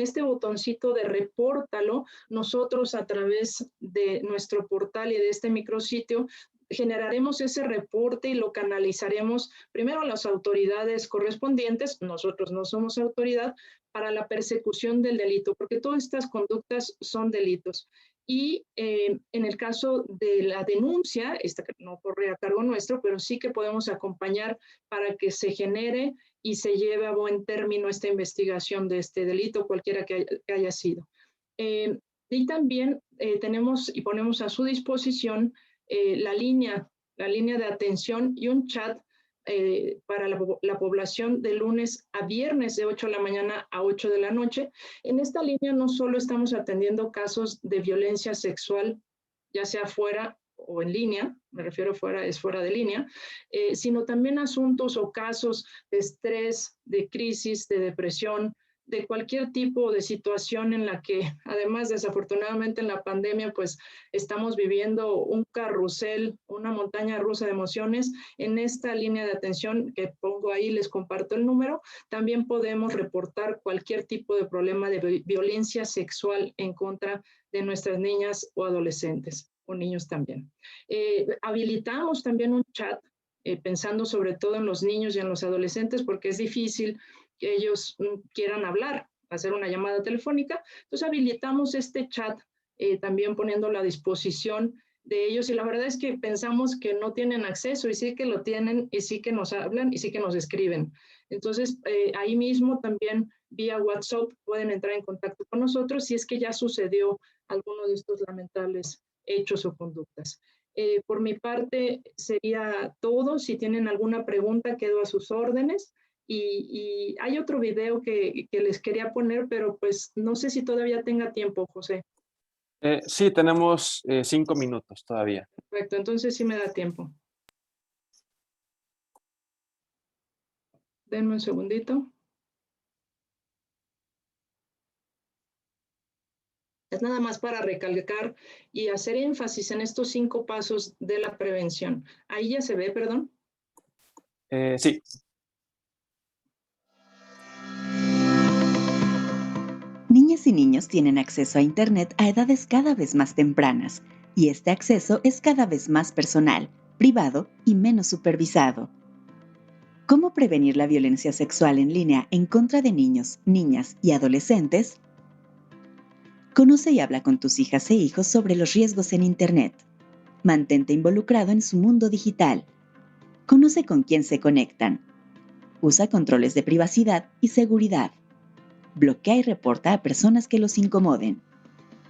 este botoncito de repórtalo, nosotros a través de nuestro portal y de este micrositio, generaremos ese reporte y lo canalizaremos primero a las autoridades correspondientes. Nosotros no somos autoridad para la persecución del delito, porque todas estas conductas son delitos. Y en el caso de la denuncia, esta que no corre a cargo nuestro, pero sí que podemos acompañar para que se genere y se lleve a buen término esta investigación de este delito, cualquiera que haya sido. Y también tenemos y ponemos a su disposición la línea de atención y un chat para la población de lunes a viernes de 8 de la mañana a 8 de la noche. En esta línea no solo estamos atendiendo casos de violencia sexual, ya sea fuera o en línea, me refiero fuera, es fuera de línea, sino también asuntos o casos de estrés, de crisis, de depresión, de cualquier tipo de situación en la que, además, desafortunadamente en la pandemia, pues estamos viviendo un carrusel, una montaña rusa de emociones. En esta línea de atención que pongo ahí, les comparto el número, también podemos reportar cualquier tipo de problema de violencia sexual en contra de nuestras niñas o adolescentes, o niños también. Habilitamos también un chat, pensando sobre todo en los niños y en los adolescentes, porque es difícil que ellos quieran hablar, hacer una llamada telefónica. Entonces habilitamos este chat, también poniéndolo a disposición de ellos y la verdad es que pensamos que no tienen acceso y sí que lo tienen y sí que nos hablan y sí que nos escriben. Entonces, ahí mismo también vía WhatsApp pueden entrar en contacto con nosotros si es que ya sucedió alguno de estos lamentables hechos o conductas. Por mi parte sería todo. Si tienen alguna pregunta, quedo a sus órdenes. Y hay otro video que les quería poner, pero pues no sé si todavía tenga tiempo, José. Sí, tenemos 5 minutos todavía. Perfecto, entonces sí me da tiempo. Denme un segundito. Es nada más para recalcar y hacer énfasis en estos 5 pasos de la prevención. Ahí ya se ve, perdón. Sí. Niñas y niños tienen acceso a Internet a edades cada vez más tempranas, y este acceso es cada vez más personal, privado y menos supervisado. ¿Cómo prevenir la violencia sexual en línea en contra de niños, niñas y adolescentes? Conoce y habla con tus hijas e hijos sobre los riesgos en Internet. Mantente involucrado en su mundo digital. Conoce con quién se conectan. Usa controles de privacidad y seguridad. Bloquea y reporta a personas que los incomoden.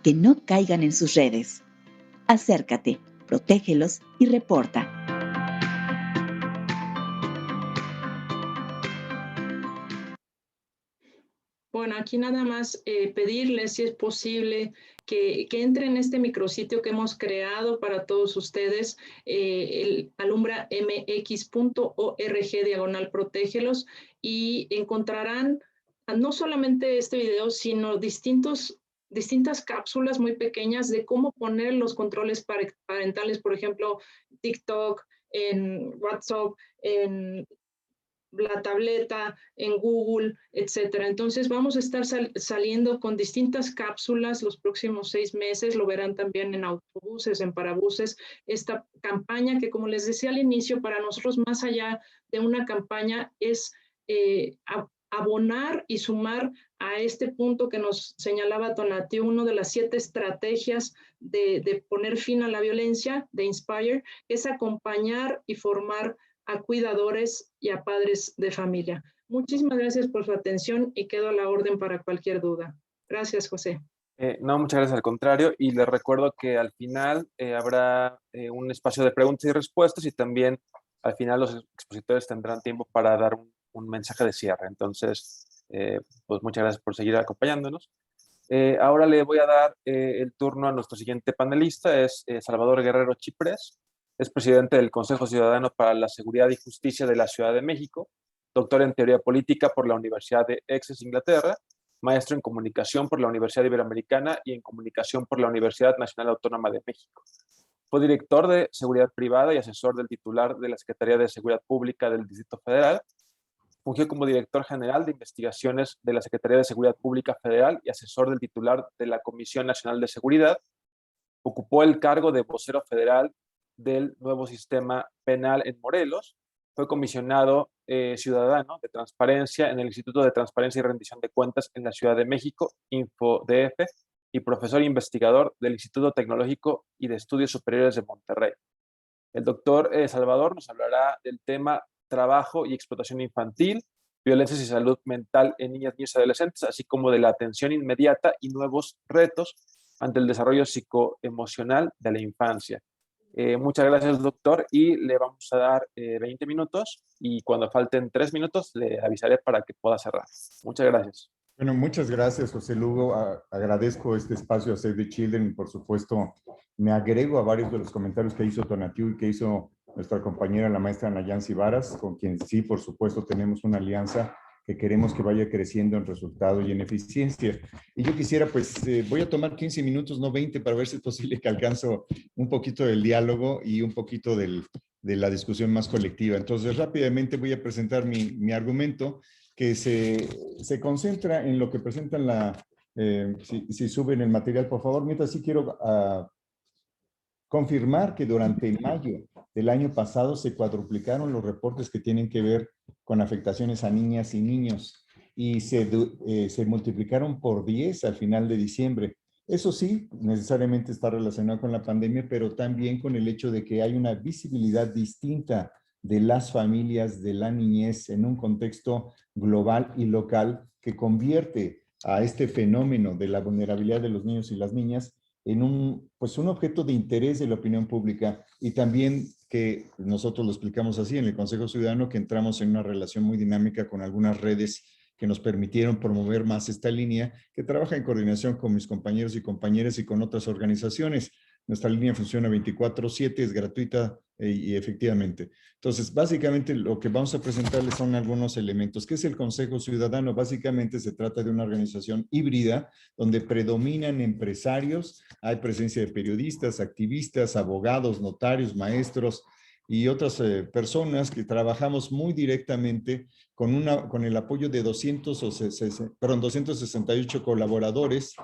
Que no caigan en sus redes. Acércate, protégelos y reporta. Bueno, aquí nada más pedirles si es posible que entren en este micrositio que hemos creado para todos ustedes, el alumbramx.org/protégelos, y encontrarán no solamente este video, sino distintas cápsulas muy pequeñas de cómo poner los controles parentales, por ejemplo, TikTok, en WhatsApp, en la tableta, en Google, etcétera. Entonces vamos a estar saliendo con distintas cápsulas los próximos 6 meses, lo verán también en autobuses, en parabuses, esta campaña que, como les decía al inicio, para nosotros más allá de una campaña es abonar y sumar a este punto que nos señalaba Tonatiuh, una de las 7 estrategias de poner fin a la violencia, de Inspire, es acompañar y formar a cuidadores y a padres de familia. Muchísimas gracias por su atención y quedo a la orden para cualquier duda. Gracias, José. No, muchas gracias, al contrario. Y les recuerdo que al final habrá un espacio de preguntas y respuestas, y también al final los expositores tendrán tiempo para dar un mensaje de cierre. Entonces, pues muchas gracias por seguir acompañándonos. Ahora le voy a dar el turno a nuestro siguiente panelista, es Salvador Guerrero Chiprés. Es presidente del Consejo Ciudadano para la Seguridad y Justicia de la Ciudad de México, doctor en Teoría Política por la Universidad de Essex, Inglaterra, maestro en Comunicación por la Universidad Iberoamericana y en Comunicación por la Universidad Nacional Autónoma de México. Fue director de Seguridad Privada y asesor del titular de la Secretaría de Seguridad Pública del Distrito Federal. Fungió como director general de investigaciones de la Secretaría de Seguridad Pública Federal y asesor del titular de la Comisión Nacional de Seguridad. Ocupó el cargo de vocero federal del nuevo sistema penal en Morelos. Fue comisionado ciudadano de transparencia en el Instituto de Transparencia y Rendición de Cuentas en la Ciudad de México, InfoDF, y profesor investigador del Instituto Tecnológico y de Estudios Superiores de Monterrey. El doctor Salvador nos hablará del tema trabajo y explotación infantil, violencias y salud mental en niñas, niños y adolescentes, así como de la atención inmediata y nuevos retos ante el desarrollo psicoemocional de la infancia. Muchas gracias, doctor, y le vamos a dar 20 minutos, y cuando falten 3 minutos le avisaré para que pueda cerrar. Muchas gracias. Bueno, muchas gracias, José Lugo. Agradezco este espacio a Save the Children y, por supuesto, me agrego a varios de los comentarios que hizo Tonatiuh y que hizo nuestra compañera, la maestra Nayansi Varas, con quien sí, por supuesto, tenemos una alianza que queremos que vaya creciendo en resultado y en eficiencia. Y yo quisiera, pues, voy a tomar 15 minutos, no 20, para ver si es posible que alcanzo un poquito del diálogo y un poquito de la discusión más colectiva. Entonces, rápidamente voy a presentar mi argumento, que se concentra en lo que presentan si suben el material, por favor. Mientras, sí quiero confirmar que durante mayo del año pasado se cuadruplicaron los reportes que tienen que ver con afectaciones a niñas y niños, y se multiplicaron por 10 al final de diciembre. Eso sí, necesariamente está relacionado con la pandemia, pero también con el hecho de que hay una visibilidad distinta de las familias, de la niñez en un contexto global y local que convierte a este fenómeno de la vulnerabilidad de los niños y las niñas en un objeto de interés de la opinión pública, y también que nosotros lo explicamos así en el Consejo Ciudadano, que entramos en una relación muy dinámica con algunas redes que nos permitieron promover más esta línea, que trabaja en coordinación con mis compañeros y compañeras y con otras organizaciones. Nuestra línea funciona 24/7, es gratuita y efectivamente. Entonces, básicamente lo que vamos a presentarles son algunos elementos. ¿Qué es el Consejo Ciudadano? Básicamente se trata de una organización híbrida donde predominan empresarios, hay presencia de periodistas, activistas, abogados, notarios, maestros y otras personas que trabajamos muy directamente con el apoyo de 268 colaboradores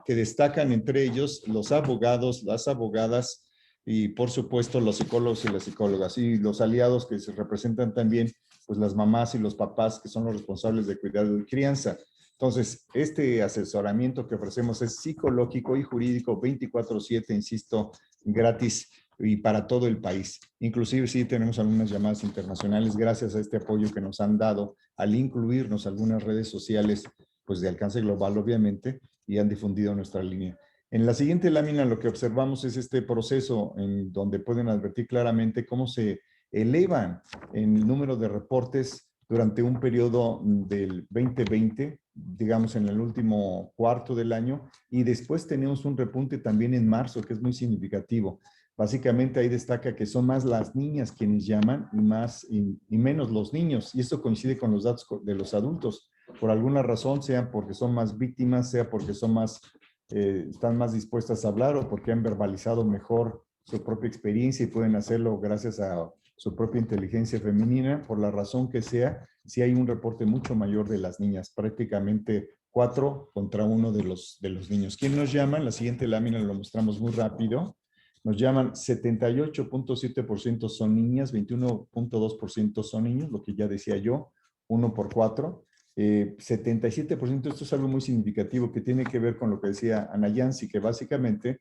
que destacan entre ellos los abogados, las abogadas y por supuesto los psicólogos y las psicólogas, y los aliados que se representan también pues las mamás y los papás que son los responsables de cuidado y crianza. Entonces, este asesoramiento que ofrecemos es psicológico y jurídico 24/7, insisto, gratis y para todo el país. Inclusive sí tenemos algunas llamadas internacionales gracias a este apoyo que nos han dado al incluirnos algunas redes sociales pues de alcance global obviamente, y han difundido nuestra línea. En la siguiente lámina lo que observamos es este proceso en donde pueden advertir claramente cómo se elevan en el número de reportes durante un periodo del 2020, digamos en el último cuarto del año, y después tenemos un repunte también en marzo que es muy significativo. Básicamente ahí destaca que son más las niñas quienes llaman y menos los niños, y esto coincide con los datos de los adultos. Por alguna razón, sea porque son más víctimas, sea porque son más, están más dispuestas a hablar o porque han verbalizado mejor su propia experiencia y pueden hacerlo gracias a su propia inteligencia femenina, por la razón que sea, sí hay un reporte mucho mayor de las niñas, prácticamente 4 contra 1 de los niños. ¿Quién nos llama? En la siguiente lámina lo mostramos muy rápido. Nos llaman 78.7% son niñas, 21.2% son niños, lo que ya decía yo, 1 por 4. 77%, esto es algo muy significativo que tiene que ver con lo que decía Ana Yancy, que básicamente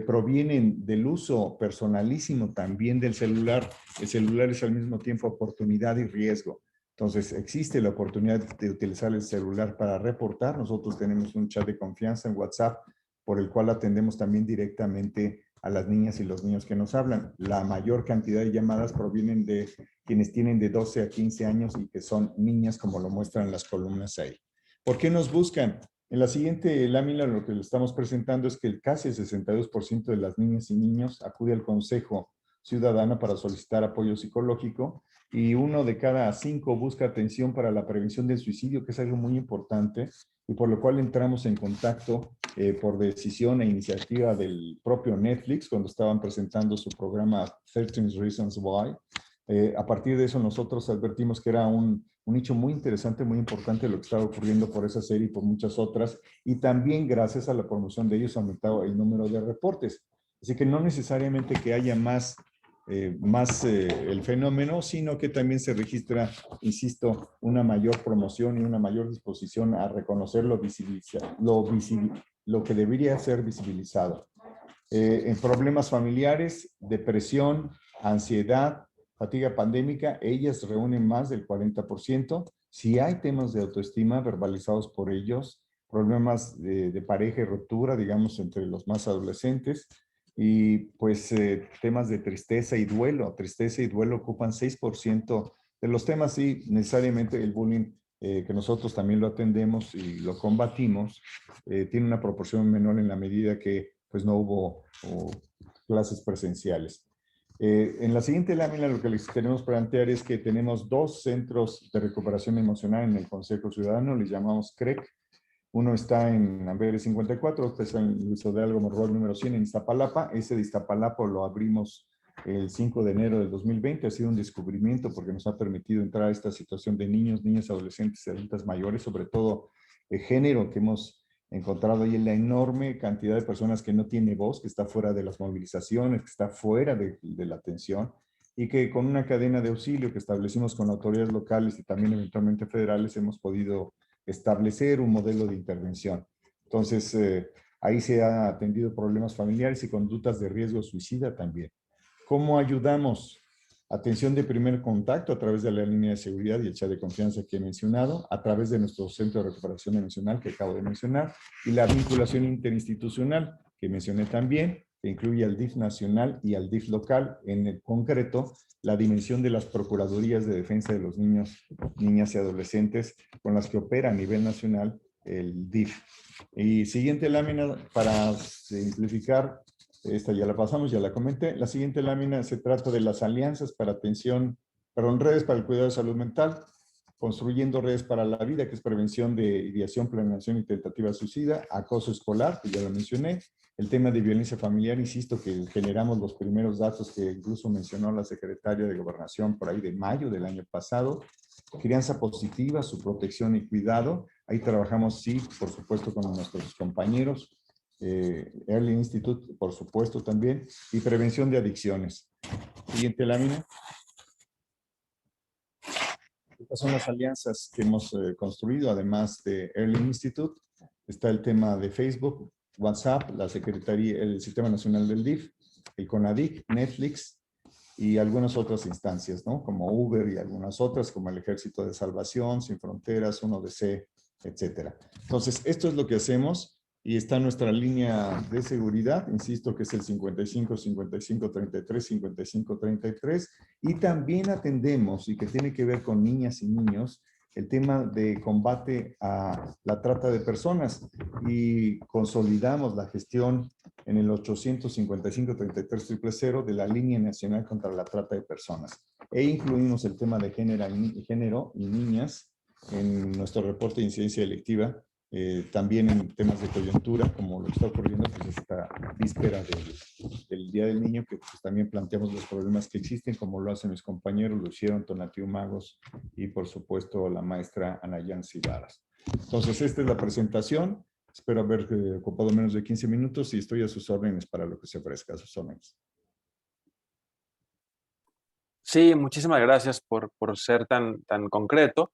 provienen del uso personalísimo también del celular. El celular es al mismo tiempo oportunidad y riesgo. Entonces, existe la oportunidad de utilizar el celular para reportar. Nosotros tenemos un chat de confianza en WhatsApp por el cual atendemos también directamente a las niñas y los niños que nos hablan. La mayor cantidad de llamadas provienen de quienes tienen de 12 a 15 años y que son niñas, como lo muestran las columnas ahí. ¿Por qué nos buscan? En la siguiente lámina lo que le estamos presentando es que casi el 62% de las niñas y niños acude al Consejo Ciudadano para solicitar apoyo psicológico, y 1 de cada 5 busca atención para la prevención del suicidio, que es algo muy importante, y por lo cual entramos en contacto por decisión e iniciativa del propio Netflix cuando estaban presentando su programa 13 Reasons Why. A partir de eso nosotros advertimos que era un nicho muy interesante, muy importante lo que estaba ocurriendo por esa serie y por muchas otras, y también gracias a la promoción de ellos ha aumentado el número de reportes. Así que no necesariamente que haya más el fenómeno, sino que también se registra, insisto, una mayor promoción y una mayor disposición a reconocer lo que debería ser visibilizado. En problemas familiares, depresión, ansiedad, fatiga pandémica, ellas reúnen más del 40%. Si hay temas de autoestima verbalizados por ellos, problemas de pareja y ruptura, digamos, entre los más adolescentes, y pues temas de tristeza y duelo. Tristeza y duelo ocupan 6% de los temas, y necesariamente el bullying, que nosotros también lo atendemos y lo combatimos, tiene una proporción menor en la medida que pues no hubo clases presenciales. En la siguiente lámina lo que les queremos plantear es que tenemos 2 centros de recuperación emocional en el Consejo Ciudadano, les llamamos CREC. Uno está en Amberes 54, otro está en Luis Hidalgo Monroy número 100 en Iztapalapa. Ese de Iztapalapa lo abrimos el 5 de enero del 2020. Ha sido un descubrimiento porque nos ha permitido entrar a esta situación de niños, niñas, adolescentes y adultas mayores, sobre todo el género que hemos encontrado ahí en la enorme cantidad de personas que no tiene voz, que está fuera de las movilizaciones, que está fuera de la atención, y que con una cadena de auxilio que establecimos con autoridades locales y también eventualmente federales hemos podido establecer un modelo de intervención. Entonces, Ahí se han atendido problemas familiares y conductas de riesgo suicida también. ¿Cómo ayudamos? Atención de primer contacto a través de la línea de seguridad y el chat de confianza que he mencionado, a través de nuestro centro de recuperación emocional que acabo de mencionar, y la vinculación interinstitucional que mencioné también, que incluye al DIF nacional y al DIF local, en el concreto, la dimensión de las procuradurías de defensa de los niños, niñas y adolescentes con las que opera a nivel nacional el DIF. Y siguiente lámina para simplificar. Esta ya la pasamos, ya la comenté. La siguiente lámina se trata de las alianzas para redes para el cuidado de salud mental, construyendo redes para la vida, que es prevención de ideación, planeación y tentativa suicida, acoso escolar, que ya lo mencioné, el tema de violencia familiar, insisto que generamos los primeros datos que incluso mencionó la secretaria de Gobernación por ahí de mayo del año pasado, crianza positiva, su protección y cuidado. Ahí trabajamos, sí, por supuesto, con nuestros compañeros, Early Institute, por supuesto, también, y prevención de adicciones. Siguiente lámina. Estas son las alianzas que hemos construido, además de Early Institute. Está el tema de Facebook, WhatsApp, la Secretaría, el Sistema Nacional del DIF, el CONADIC, Netflix y algunas otras instancias, ¿no? Como Uber y algunas otras, como el Ejército de Salvación, Sin Fronteras, 1DC, etcétera. Entonces, esto es lo que hacemos. Y está nuestra línea de seguridad, insisto que es el 55 55 33 55 33, y también atendemos, y que tiene que ver con niñas y niños, el tema de combate a la trata de personas, y consolidamos la gestión en el 855 33 000 de la Línea Nacional contra la Trata de Personas. E incluimos el tema de género y niñas en nuestro reporte de incidencia delictiva. También en temas de coyuntura, como lo que está ocurriendo pues esta víspera del Día del Niño, que pues también planteamos los problemas que existen, como lo hacen mis compañeros, lo hicieron Tonatiu Magos y por supuesto la maestra Anayansi Varas. Entonces esta es la presentación, espero haber ocupado menos de 15 minutos y estoy a sus órdenes para lo que se ofrezca, a sus órdenes. Sí, muchísimas gracias por ser tan concreto.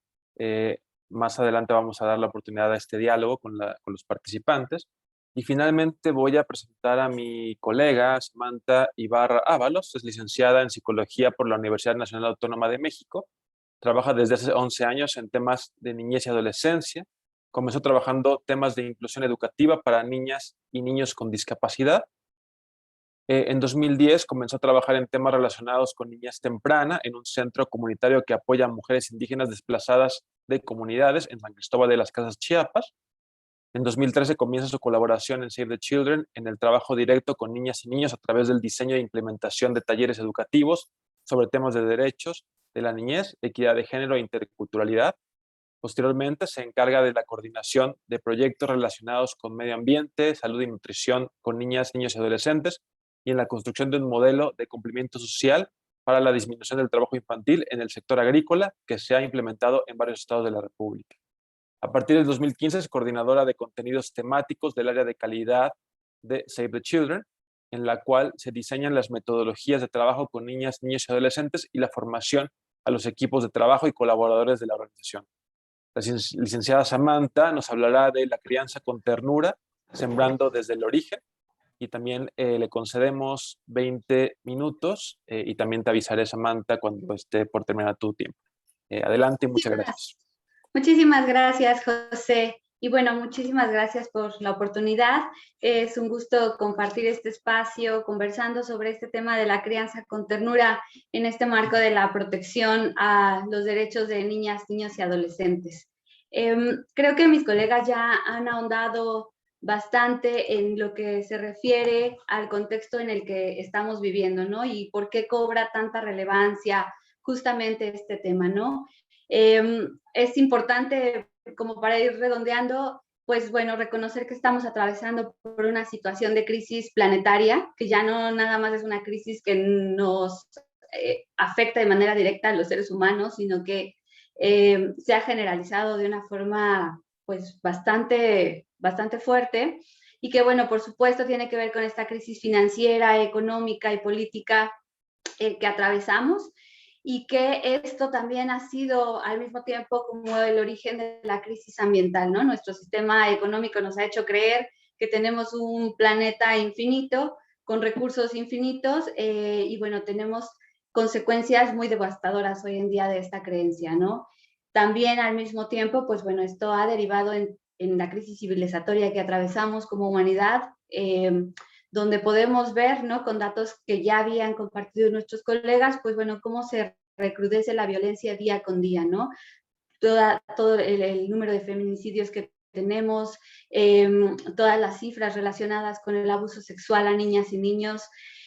Más adelante vamos a dar la oportunidad a este diálogo con los participantes. Y finalmente voy a presentar a mi colega Samantha Ibarra Ábalos, es licenciada en Psicología por la Universidad Nacional Autónoma de México. Trabaja desde hace 11 años en temas de niñez y adolescencia. Comenzó trabajando temas de inclusión educativa para niñas y niños con discapacidad. En 2010 comenzó a trabajar en temas relacionados con niñez temprana en un centro comunitario que apoya a mujeres indígenas desplazadas de comunidades en San Cristóbal de las Casas, Chiapas. En 2013 comienza su colaboración en Save the Children en el trabajo directo con niñas y niños a través del diseño e implementación de talleres educativos sobre temas de derechos de la niñez, equidad de género e interculturalidad. Posteriormente se encarga de la coordinación de proyectos relacionados con medio ambiente, salud y nutrición con niñas, niños y adolescentes, y en la construcción de un modelo de cumplimiento social para la disminución del trabajo infantil en el sector agrícola que se ha implementado en varios estados de la República. A partir del 2015 es coordinadora de contenidos temáticos del área de calidad de Save the Children, en la cual se diseñan las metodologías de trabajo con niñas, niños y adolescentes y la formación a los equipos de trabajo y colaboradores de la organización. La licenciada Samantha nos hablará de la crianza con ternura, sembrando desde el origen, y también le concedemos 20 minutos y también te avisaré, Samantha, cuando esté por terminar tu tiempo. Adelante y muchas gracias. Muchísimas gracias, José. Y bueno, muchísimas gracias por la oportunidad. Es un gusto compartir este espacio conversando sobre este tema de la crianza con ternura en este marco de la protección a los derechos de niñas, niños y adolescentes. Creo que mis colegas ya han ahondado bastante en lo que se refiere al contexto en el que estamos viviendo, ¿no? Y por qué cobra tanta relevancia justamente este tema, ¿no? Es importante, como para ir redondeando, pues bueno, reconocer que estamos atravesando por una situación de crisis planetaria, que ya no nada más es una crisis que nos afecta de manera directa a los seres humanos, sino que se ha generalizado de una forma pues bastante fuerte, y que bueno, por supuesto tiene que ver con esta crisis financiera, económica y política que atravesamos, y que esto también ha sido al mismo tiempo como el origen de la crisis ambiental, ¿no? Nuestro sistema económico nos ha hecho creer que tenemos un planeta infinito, con recursos infinitos, y bueno, tenemos consecuencias muy devastadoras hoy en día de esta creencia, ¿no? También al mismo tiempo, pues bueno, esto ha derivado en la crisis civilizatoria que atravesamos como humanidad, donde podemos ver, ¿no?, con datos que ya habían compartido nuestros colegas, pues bueno, cómo se recrudece la violencia día con día, ¿no? Todo el número de feminicidios que tenemos, todas las cifras relacionadas con el abuso sexual a niñas y niños,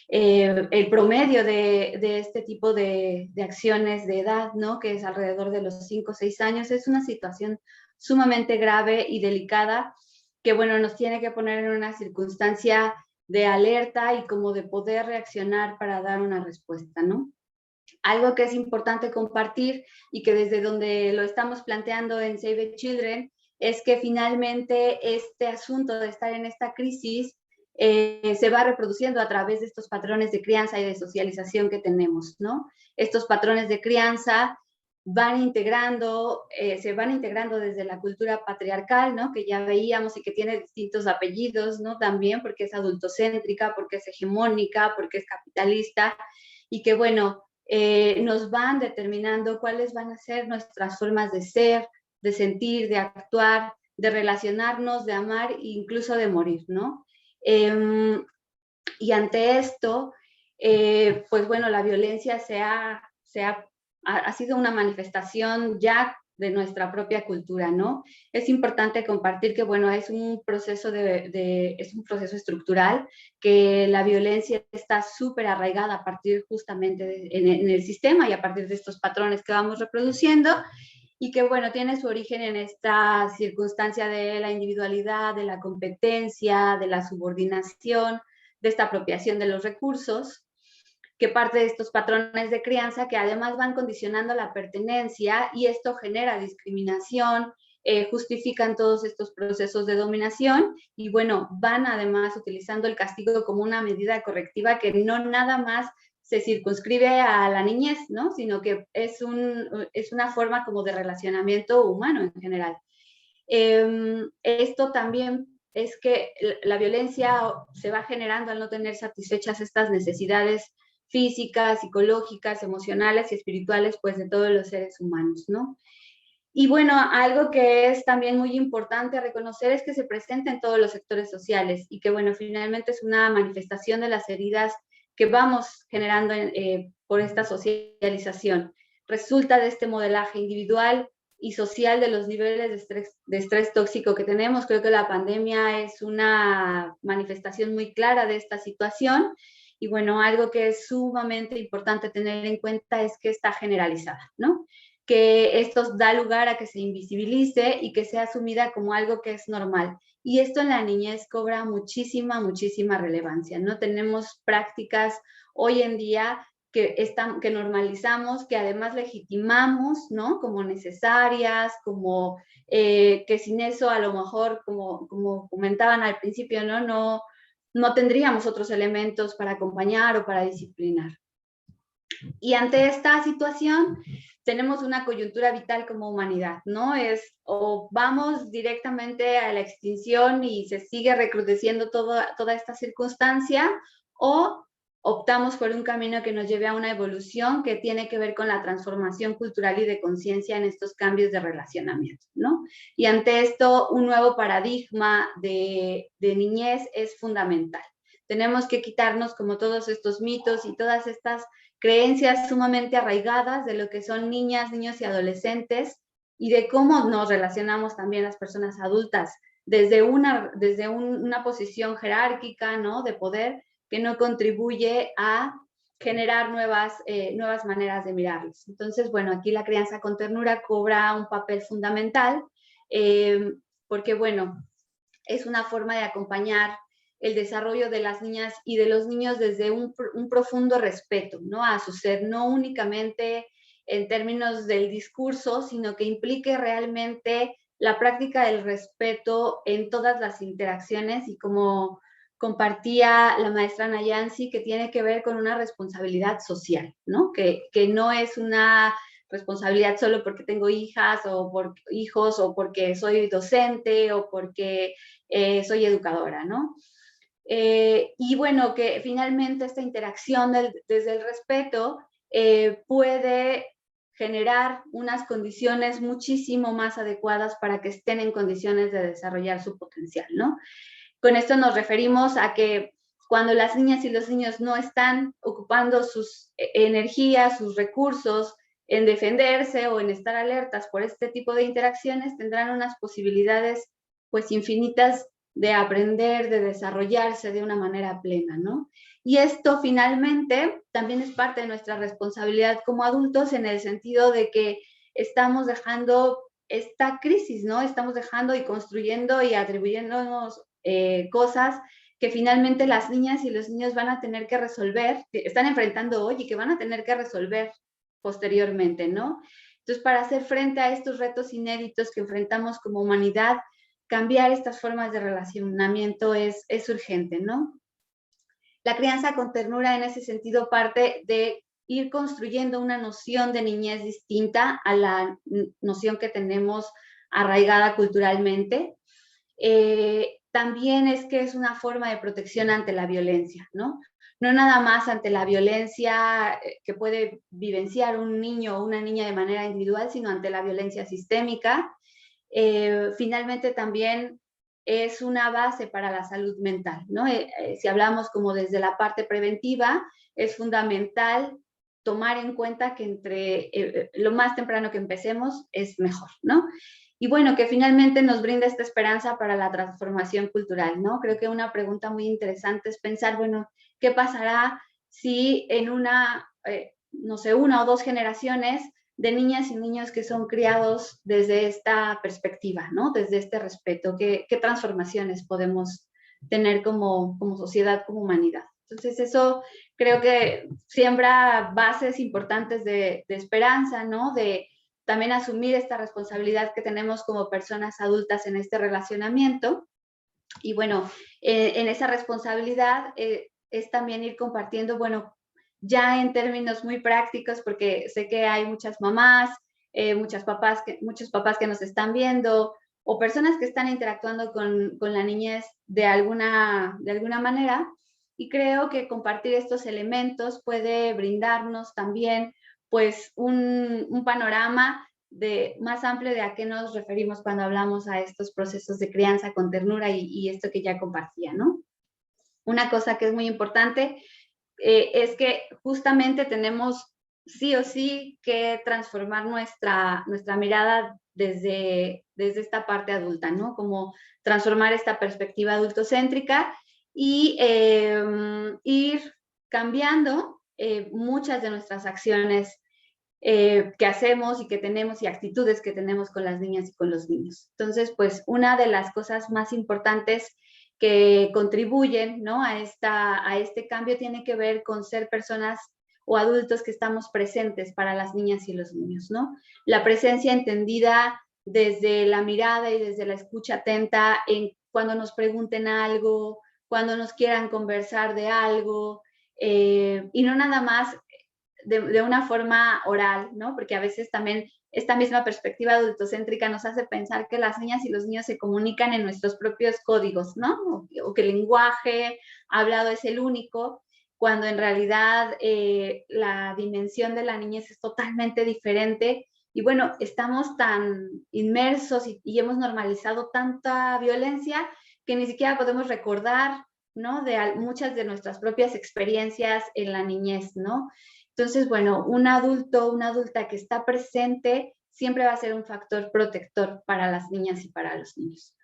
el promedio de este tipo de acciones de edad, ¿no?, que es alrededor de los 5 o 6 años, es una situación sumamente grave y delicada que, bueno, nos tiene que poner en una circunstancia de alerta y como de poder reaccionar para dar una respuesta, ¿no? Algo que es importante compartir y que desde donde lo estamos planteando en Save the Children es que finalmente este asunto de estar en esta crisis se va reproduciendo a través de estos patrones de crianza y de socialización que tenemos, ¿no? Estos patrones de crianza van integrando, se van integrando desde la cultura patriarcal, ¿no?, que ya veíamos y que tiene distintos apellidos, ¿no?, también porque es adultocéntrica, porque es hegemónica, porque es capitalista, y que, bueno, nos van determinando cuáles van a ser nuestras formas de ser, de sentir, de actuar, de relacionarnos, de amar e incluso de morir, ¿no? Y ante esto, pues bueno, la violencia ha sido una manifestación ya de nuestra propia cultura, ¿no? Es importante compartir que, bueno, es un proceso es un proceso estructural, que la violencia está súper arraigada a partir justamente en el sistema y a partir de estos patrones que vamos reproduciendo, y que, bueno, tiene su origen en esta circunstancia de la individualidad, de la competencia, de la subordinación, de esta apropiación de los recursos, que parte de estos patrones de crianza que además van condicionando la pertenencia, y esto genera discriminación, justifican todos estos procesos de dominación y, bueno, van además utilizando el castigo como una medida correctiva que no nada más se circunscribe a la niñez, ¿no?, sino que es una forma como de relacionamiento humano en general. Esto también es que la violencia se va generando al no tener satisfechas estas necesidades físicas, psicológicas, emocionales y espirituales, pues, de todos los seres humanos, ¿no? Y bueno, algo que es también muy importante reconocer es que se presenta en todos los sectores sociales y que, bueno, finalmente es una manifestación de las heridas que vamos generando por esta socialización. Resulta de este modelaje individual y social de los niveles de estrés tóxico que tenemos. Creo que la pandemia es una manifestación muy clara de esta situación. Y bueno, algo que es sumamente importante tener en cuenta es que está generalizada, ¿no? Que esto da lugar a que se invisibilice y que sea asumida como algo que es normal. Y esto en la niñez cobra muchísima, muchísima relevancia, ¿no? Tenemos prácticas hoy en día que normalizamos, que además legitimamos, ¿no?, como necesarias, como que sin eso a lo mejor, como comentaban al principio, no tendríamos otros elementos para acompañar o para disciplinar. Y ante esta situación tenemos una coyuntura vital como humanidad, ¿no? O vamos directamente a la extinción y se sigue recrudeciendo toda esta circunstancia, o optamos por un camino que nos lleve a una evolución que tiene que ver con la transformación cultural y de conciencia en estos cambios de relacionamiento, ¿no? Y ante esto, un nuevo paradigma de niñez es fundamental. Tenemos que quitarnos como todos estos mitos y todas estas creencias sumamente arraigadas de lo que son niñas, niños y adolescentes, y de cómo nos relacionamos también las personas adultas desde una posición jerárquica, ¿no?, de poder, que no contribuye a generar nuevas maneras de mirarlos. Entonces, bueno, aquí la crianza con ternura cobra un papel fundamental, porque, bueno, es una forma de acompañar el desarrollo de las niñas y de los niños desde un profundo respeto, ¿no?, a su ser, no únicamente en términos del discurso, sino que implique realmente la práctica del respeto en todas las interacciones, y como compartía la maestra Nayansi, que tiene que ver con una responsabilidad social, ¿no?, que no es una responsabilidad solo porque tengo hijas o por hijos o porque soy docente o porque soy educadora, ¿no? Y bueno, que finalmente esta interacción desde el respeto puede generar unas condiciones muchísimo más adecuadas para que estén en condiciones de desarrollar su potencial, ¿no? Con esto nos referimos a que cuando las niñas y los niños no están ocupando sus energías, sus recursos en defenderse o en estar alertas por este tipo de interacciones, tendrán unas posibilidades pues infinitas de aprender, de desarrollarse de una manera plena, ¿no? Y esto finalmente también es parte de nuestra responsabilidad como adultos en el sentido de que estamos dejando esta crisis, ¿no? Estamos dejando y construyendo y atribuyéndonos cosas que finalmente las niñas y los niños van a tener que resolver, que están enfrentando hoy y que van a tener que resolver posteriormente, ¿no? Entonces, para hacer frente a estos retos inéditos que enfrentamos como humanidad, cambiar estas formas de relacionamiento es urgente, ¿no? La crianza con ternura en ese sentido parte de ir construyendo una noción de niñez distinta a la noción que tenemos arraigada culturalmente. También es que es una forma de protección ante la violencia, ¿no? No nada más ante la violencia que puede vivenciar un niño o una niña de manera individual, sino ante la violencia sistémica. Finalmente también es una base para la salud mental, ¿no? Si hablamos como desde la parte preventiva, es fundamental tomar en cuenta que entre lo más temprano que empecemos es mejor, ¿no? Y bueno, que finalmente nos brinda esta esperanza para la transformación cultural, ¿no? Creo que una pregunta muy interesante es pensar, bueno, ¿qué pasará si en no sé, 1 o 2 generaciones de niñas y niños que son criados desde esta perspectiva, ¿no? Desde este respeto, ¿qué transformaciones podemos tener como sociedad, como humanidad? Entonces eso creo que siembra bases importantes de esperanza, ¿no? De también asumir esta responsabilidad que tenemos como personas adultas en este relacionamiento. Y bueno, en esa responsabilidad es también ir compartiendo, bueno, ya en términos muy prácticos, porque sé que hay muchas mamás, muchos papás que nos están viendo, o personas que están interactuando con la niñez de alguna manera, y creo que compartir estos elementos puede brindarnos también pues un panorama más amplio de a qué nos referimos cuando hablamos a estos procesos de crianza con ternura y esto que ya compartía, ¿no? Una cosa que es muy importante es que justamente tenemos sí o sí que transformar nuestra mirada desde esta parte adulta, ¿no? Como transformar esta perspectiva adultocéntrica y ir cambiando muchas de nuestras acciones que hacemos y que tenemos y actitudes que tenemos con las niñas y con los niños. Entonces, pues una de las cosas más importantes que contribuyen, ¿no? a este cambio tiene que ver con ser personas o adultos que estamos presentes para las niñas y los niños, ¿no? La presencia entendida desde la mirada y desde la escucha atenta en cuando nos pregunten algo, cuando nos quieran conversar de algo, y no nada más de una forma oral, ¿no? Porque a veces también esta misma perspectiva adultocéntrica nos hace pensar que las niñas y los niños se comunican en nuestros propios códigos, ¿no? O que el lenguaje hablado es el único, cuando en realidad la dimensión de la niñez es totalmente diferente. Y bueno, estamos tan inmersos y hemos normalizado tanta violencia que ni siquiera podemos recordar, ¿no? De muchas de nuestras propias experiencias en la niñez, ¿no? Entonces, bueno, un adulto, una adulta que está presente siempre va a ser un factor protector para las niñas y para los niños.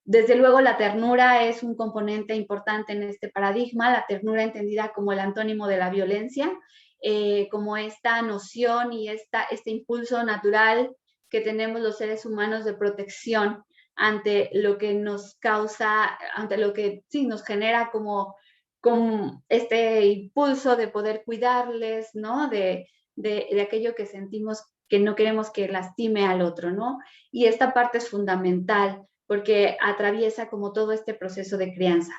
Desde luego, la ternura es un componente importante en este paradigma, la ternura entendida como el antónimo de la violencia, como esta noción y este impulso natural que tenemos los seres humanos de protección ante lo que nos causa, ante lo que sí nos genera como este impulso de poder cuidarles, ¿no? De aquello que sentimos que no queremos que lastime al otro, ¿no? Y esta parte es fundamental porque atraviesa como todo este proceso de crianza.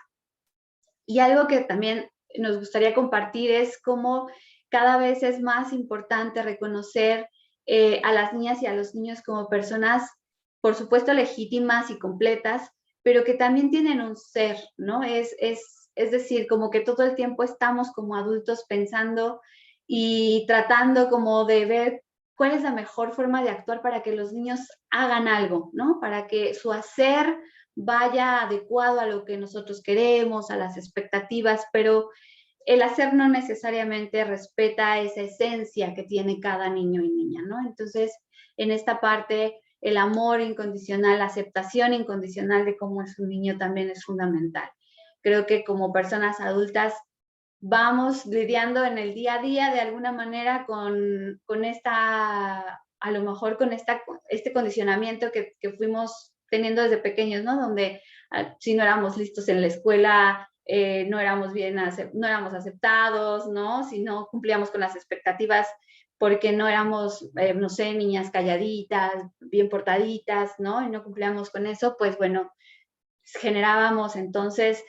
Y algo que también nos gustaría compartir es cómo cada vez es más importante reconocer a las niñas y a los niños como personas, por supuesto, legítimas y completas, pero que también tienen un ser, ¿no? Es decir, como que todo el tiempo estamos como adultos pensando y tratando como de ver cuál es la mejor forma de actuar para que los niños hagan algo, ¿no? Para que su hacer vaya adecuado a lo que nosotros queremos, a las expectativas, pero el hacer no necesariamente respeta esa esencia que tiene cada niño y niña, ¿no? Entonces, en esta parte, el amor incondicional, la aceptación incondicional de cómo es un niño también es fundamental. Creo que como personas adultas vamos lidiando en el día a día de alguna manera con esta, a lo mejor con este condicionamiento que fuimos teniendo desde pequeños, ¿no? Donde si no éramos listos en la escuela, no éramos no éramos aceptados, ¿no? Si no cumplíamos con las expectativas porque no éramos, no sé, niñas calladitas, bien portaditas, ¿no? Y no cumplíamos con eso, pues bueno, generábamos entonces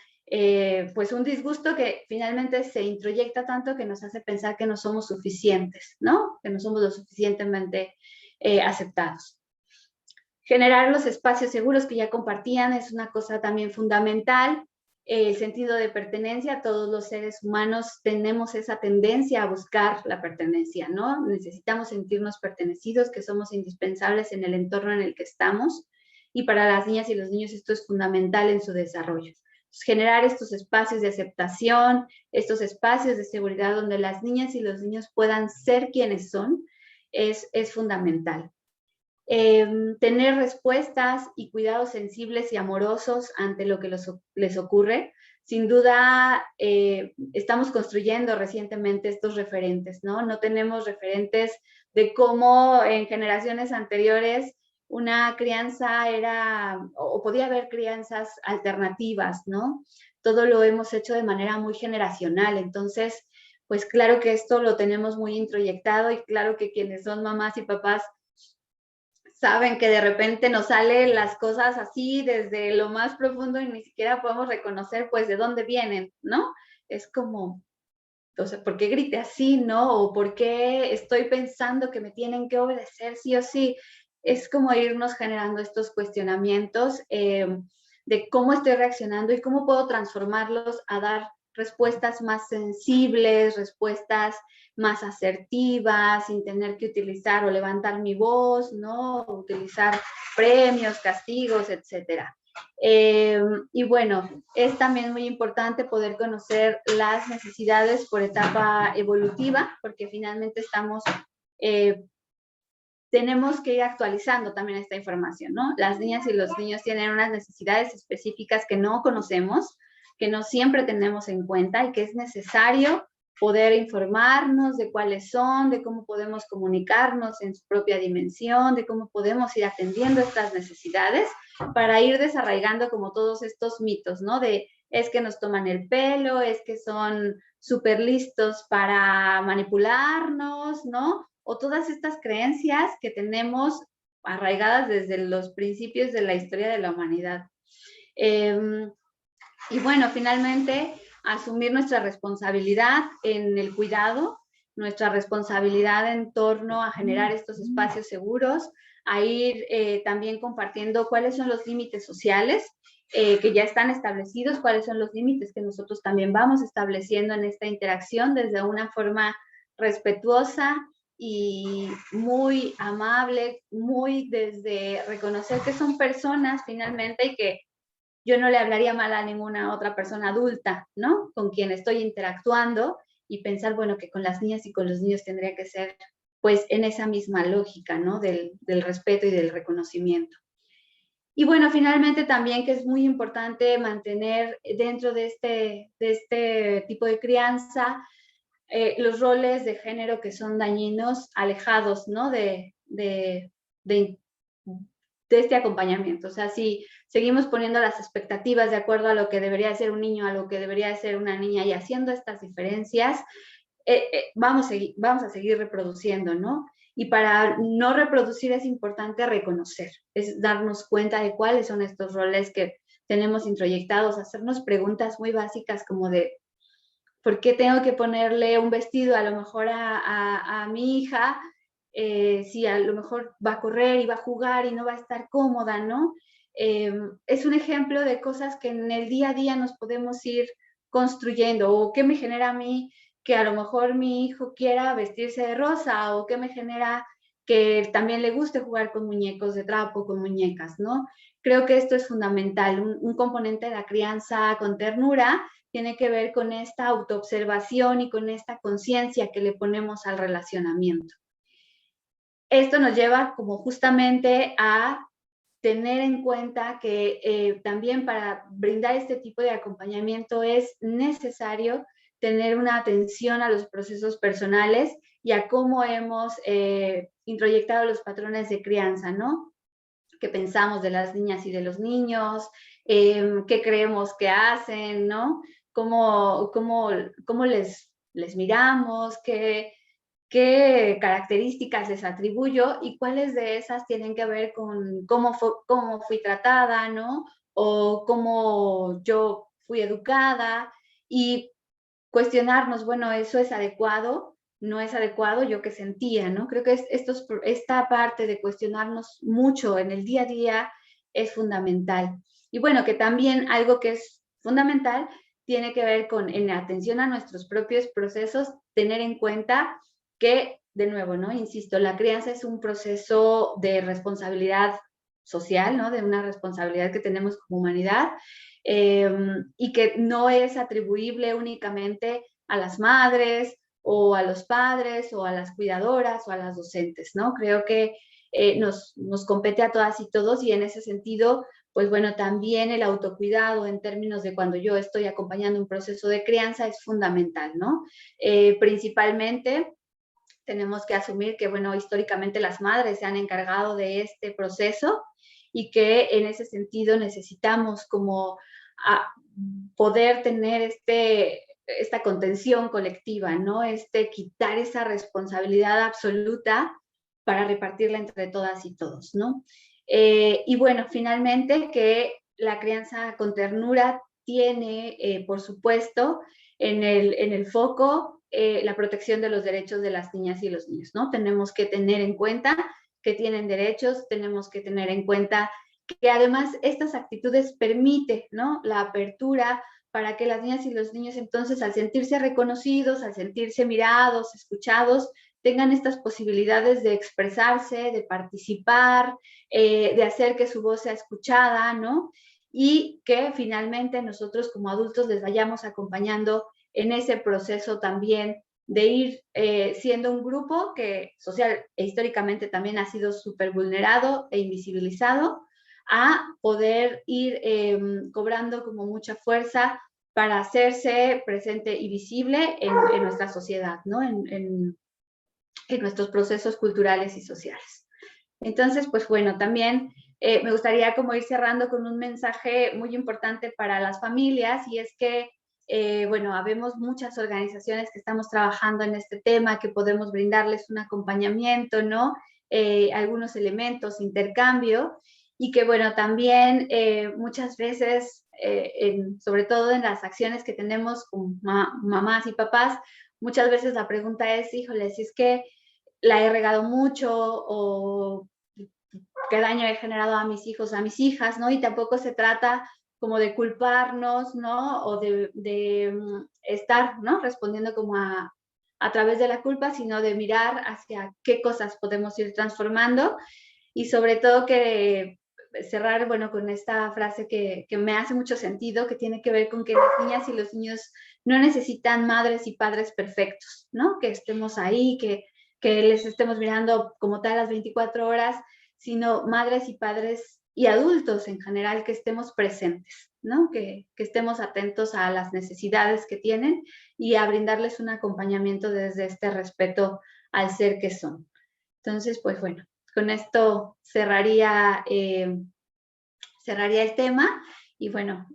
pues un disgusto que finalmente se introyecta tanto que nos hace pensar que no somos suficientes, ¿no? Que no somos lo suficientemente aceptados. Generar los espacios seguros que ya compartían es una cosa también fundamental. El sentido de pertenencia, todos los seres humanos tenemos esa tendencia a buscar la pertenencia, ¿no? Necesitamos sentirnos pertenecidos, que somos indispensables en el entorno en el que estamos, y para las niñas y los niños esto es fundamental en su desarrollo. Entonces, generar estos espacios de aceptación, estos espacios de seguridad donde las niñas y los niños puedan ser quienes son, es fundamental. Tener respuestas y cuidados sensibles y amorosos ante lo que les ocurre. Sin duda, estamos construyendo recientemente estos referentes, ¿no? No tenemos referentes de cómo en generaciones anteriores una crianza era, o podía haber crianzas alternativas, ¿no? Todo lo hemos hecho de manera muy generacional, entonces, pues claro que esto lo tenemos muy introyectado y claro que quienes son mamás y papás saben que de repente nos salen las cosas así desde lo más profundo y ni siquiera podemos reconocer pues de dónde vienen, ¿no? Es como, o sea, ¿por qué grité así, no? O ¿por qué estoy pensando que me tienen que obedecer sí o sí? Es como irnos generando estos cuestionamientos de cómo estoy reaccionando y cómo puedo transformarlos a dar respuestas más sensibles, respuestas más asertivas, sin tener que utilizar o levantar mi voz, ¿no? O utilizar premios, castigos, etcétera. Y bueno, es también muy importante poder conocer las necesidades por etapa evolutiva, porque finalmente tenemos que ir actualizando también esta información, ¿no? Las niñas y los niños tienen unas necesidades específicas que no conocemos, que no siempre tenemos en cuenta y que es necesario poder informarnos de cuáles son, de cómo podemos comunicarnos en su propia dimensión, de cómo podemos ir atendiendo estas necesidades para ir desarraigando como todos estos mitos, ¿no? De es que nos toman el pelo, es que son súper listos para manipularnos, ¿no? O todas estas creencias que tenemos arraigadas desde los principios de la historia de la humanidad. Y bueno, finalmente, asumir nuestra responsabilidad en el cuidado, nuestra responsabilidad en torno a generar estos espacios seguros, a ir también compartiendo cuáles son los límites sociales que ya están establecidos, cuáles son los límites que nosotros también vamos estableciendo en esta interacción desde una forma respetuosa y muy amable, muy desde reconocer que son personas finalmente y que yo no le hablaría mal a ninguna otra persona adulta, ¿no? Con quien estoy interactuando y pensar, bueno, que con las niñas y con los niños tendría que ser, pues, en esa misma lógica, ¿no? Del respeto y del reconocimiento. Y bueno, finalmente también que es muy importante mantener dentro de este tipo de crianza los roles de género que son dañinos, alejados, ¿no? De este acompañamiento. O sea, si seguimos poniendo las expectativas de acuerdo a lo que debería ser un niño, a lo que debería ser una niña y haciendo estas diferencias, vamos a seguir reproduciendo, ¿no? Y para no reproducir es importante reconocer, es darnos cuenta de cuáles son estos roles que tenemos introyectados, hacernos preguntas muy básicas como de ¿por qué tengo que ponerle un vestido a lo mejor a mi hija si a lo mejor va a correr y va a jugar y no va a estar cómoda, ¿no? Es un ejemplo de cosas que en el día a día nos podemos ir construyendo, o qué me genera a mí que a lo mejor mi hijo quiera vestirse de rosa, o qué me genera que también le guste jugar con muñecos de trapo, con muñecas, ¿no? Creo que esto es fundamental. Un componente de la crianza con ternura tiene que ver con esta autoobservación y con esta conciencia que le ponemos al relacionamiento. Esto nos lleva como justamente a tener en cuenta que también para brindar este tipo de acompañamiento es necesario tener una atención a los procesos personales y a cómo hemos introyectado los patrones de crianza, ¿no? ¿Qué pensamos de las niñas y de los niños? ¿Qué creemos que hacen, no? ¿Cómo les miramos? ¿Qué características les atribuyo y cuáles de esas tienen que ver con cómo fui tratada, ¿no? O cómo yo fui educada, y cuestionarnos, bueno, ¿eso es adecuado? ¿No es adecuado? ¿Yo qué sentía, no? Creo que esta parte de cuestionarnos mucho en el día a día es fundamental. Y bueno, que también algo que es fundamental tiene que ver con, en atención a nuestros propios procesos, tener en cuenta que, de nuevo, ¿no? Insisto, la crianza es un proceso de responsabilidad social, ¿no? De una responsabilidad que tenemos como humanidad, y que no es atribuible únicamente a las madres o a los padres o a las cuidadoras o a las docentes, ¿no? Creo que nos compete a todas y todos, y en ese sentido, pues bueno, también el autocuidado en términos de cuando yo estoy acompañando un proceso de crianza es fundamental, ¿no? Principalmente tenemos que asumir que, bueno, históricamente las madres se han encargado de este proceso y que en ese sentido necesitamos como poder tener esta contención colectiva, ¿no? Quitar esa responsabilidad absoluta para repartirla entre todas y todos, ¿no? Y bueno, finalmente que la crianza con ternura tiene, por supuesto, en el foco la protección de los derechos de las niñas y los niños, ¿no? Tenemos que tener en cuenta que tienen derechos, tenemos que tener en cuenta que además estas actitudes permiten, ¿no? La apertura para que las niñas y los niños entonces, al sentirse reconocidos, al sentirse mirados, escuchados, tengan estas posibilidades de expresarse, de participar, de hacer que su voz sea escuchada, ¿no? Y que finalmente nosotros como adultos les vayamos acompañando en ese proceso también de ir siendo un grupo que social e históricamente también ha sido súper vulnerado e invisibilizado, a poder ir cobrando como mucha fuerza para hacerse presente y visible en nuestra sociedad, ¿no? En nuestros procesos culturales y sociales. Entonces, pues bueno, también me gustaría como ir cerrando con un mensaje muy importante para las familias, y es que, bueno, habemos muchas organizaciones que estamos trabajando en este tema, que podemos brindarles un acompañamiento, ¿no? Algunos elementos, intercambio, y que, bueno, también muchas veces, sobre todo en las acciones que tenemos con mamás y papás, muchas veces la pregunta es, híjole, si es que la he regado mucho, o qué daño he generado a mis hijos, a mis hijas, ¿no? Y tampoco se trata como de culparnos, ¿no? O de estar, ¿no? Respondiendo como a través de la culpa, sino de mirar hacia qué cosas podemos ir transformando, y sobre todo que cerrar, bueno, con esta frase que me hace mucho sentido, que tiene que ver con que las niñas y los niños no necesitan madres y padres perfectos, ¿no? Que estemos ahí, que les estemos mirando como tal las 24 horas, sino madres y padres y adultos en general que estemos presentes, ¿no? Que estemos atentos a las necesidades que tienen y a brindarles un acompañamiento desde este respeto al ser que son. Entonces, pues bueno, con esto cerraría el tema, y bueno,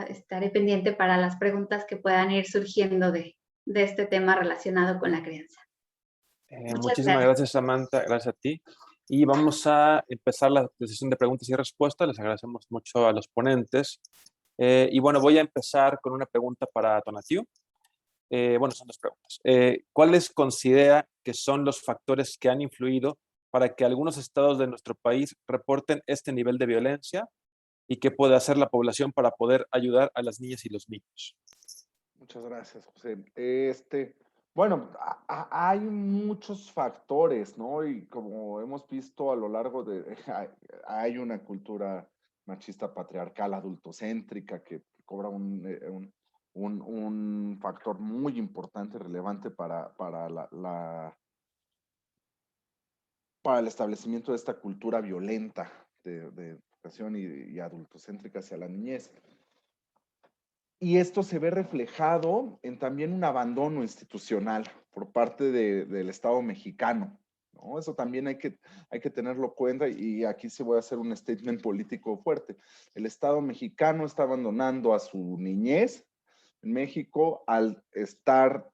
estaré pendiente para las preguntas que puedan ir surgiendo de este tema relacionado con la crianza. Muchísimas gracias, Samantha. Gracias a ti. Y vamos a empezar la sesión de preguntas y respuestas. Les agradecemos mucho a los ponentes. Y bueno, voy a empezar con una pregunta para Tonatiuh. Bueno, son dos preguntas. ¿Cuáles considera que son los factores que han influido para que algunos estados de nuestro país reporten este nivel de violencia? ¿Y qué puede hacer la población para poder ayudar a las niñas y los niños? Muchas gracias, José. Bueno, hay muchos factores, ¿no? Y como hemos visto a lo largo de, hay una cultura machista patriarcal adultocéntrica que cobra un factor muy importante, relevante para para el establecimiento de esta cultura violenta de educación y adultocéntrica hacia la niñez. Y esto se ve reflejado en también un abandono institucional por parte del Estado mexicano, ¿no? Eso también hay que tenerlo en cuenta, y aquí sí voy a hacer un statement político fuerte. El Estado mexicano está abandonando a su niñez en México al estar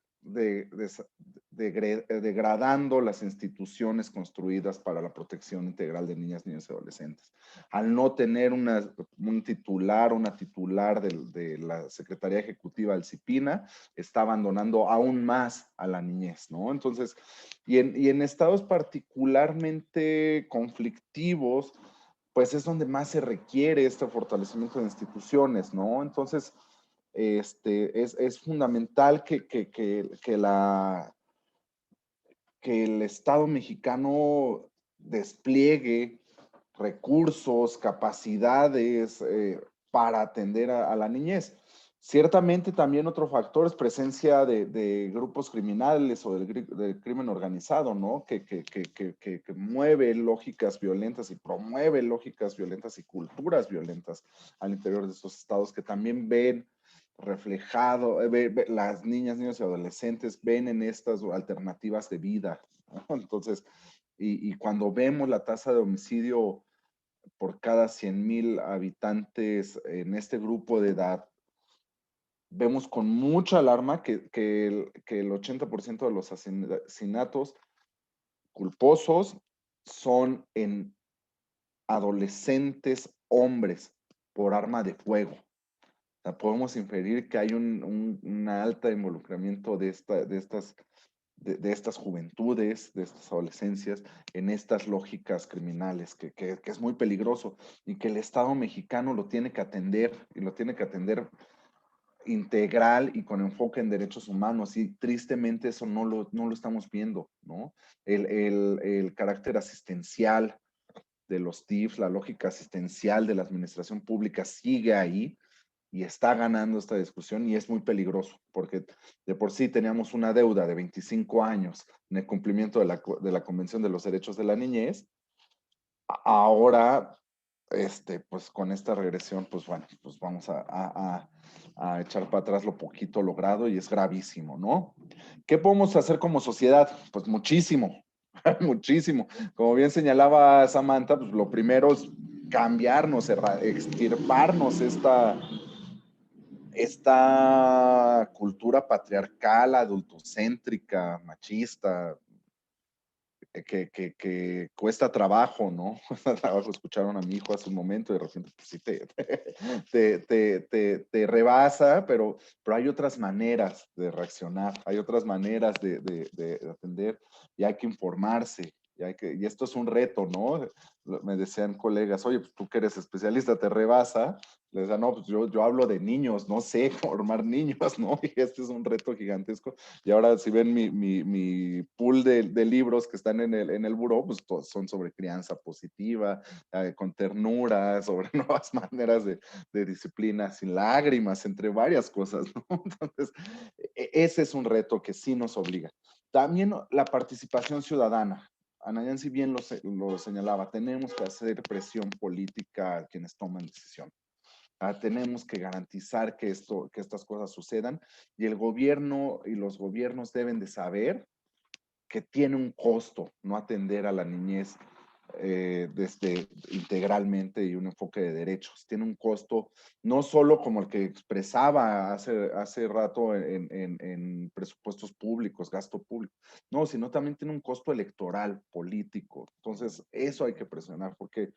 degradando las instituciones construidas para la protección integral de niñas, niños y adolescentes. Al no tener una titular de la Secretaría Ejecutiva del CIPINA, está abandonando aún más a la niñez, ¿no? Entonces, y en estados particularmente conflictivos, pues es donde más se requiere este fortalecimiento de instituciones, ¿no? Entonces, es fundamental que el Estado mexicano despliegue recursos, capacidades para atender a la niñez. Ciertamente también otro factor es presencia de grupos criminales o del crimen organizado, ¿no? Que mueve lógicas violentas y promueve lógicas violentas y culturas violentas al interior de estos estados, que también ven reflejado, las niñas, niños y adolescentes ven en estas alternativas de vida, ¿no? Entonces, y cuando vemos la tasa de homicidio por cada 100,000 habitantes en este grupo de edad, vemos con mucha alarma que el 80% de los asesinatos culposos son en adolescentes hombres por arma de fuego. O sea, podemos inferir que hay un alto involucramiento de estas juventudes, de estas adolescencias, en estas lógicas criminales, que es muy peligroso, y que el Estado mexicano lo tiene que atender, y lo tiene que atender integral y con enfoque en derechos humanos, y tristemente eso no lo estamos viendo, ¿no? El carácter asistencial de los TIFs, la lógica asistencial de la administración pública sigue ahí, y está ganando esta discusión, y es muy peligroso, porque de por sí teníamos una deuda de 25 años en el cumplimiento de la Convención de los Derechos de la Niñez. Ahora, pues con esta regresión, pues bueno, pues vamos a echar para atrás lo poquito logrado, y es gravísimo, ¿no? ¿Qué podemos hacer como sociedad? Pues muchísimo, muchísimo. Como bien señalaba Samantha, pues lo primero es cambiarnos, extirparnos esta cultura patriarcal, adultocéntrica, machista, que cuesta trabajo, ¿no? Cuesta trabajo. Escucharon a mi hijo hace un momento y de repente pues, sí te rebasa, pero hay otras maneras de reaccionar, hay otras maneras de atender, y hay que informarse. Y esto es un reto, ¿no? Me decían colegas, oye, pues tú que eres especialista, te rebasa. Les decía, no, pues yo hablo de niños, no sé formar niños, ¿no? Y este es un reto gigantesco. Y ahora si ven mi pool de libros que están en el buró, pues todos son sobre crianza positiva, con ternura, sobre nuevas maneras de disciplina, sin lágrimas, entre varias cosas, ¿no? Entonces, ese es un reto que sí nos obliga. También la participación ciudadana. Ana Yancy bien lo señalaba, tenemos que hacer presión política a quienes toman decisión. Tenemos que garantizar que estas cosas sucedan, y el gobierno y los gobiernos deben de saber que tiene un costo no atender a la niñez integralmente, y un enfoque de derechos. Tiene un costo no solo como el que expresaba hace rato en presupuestos públicos, gasto público, no, sino también tiene un costo electoral, político. Entonces, eso hay que presionar, porque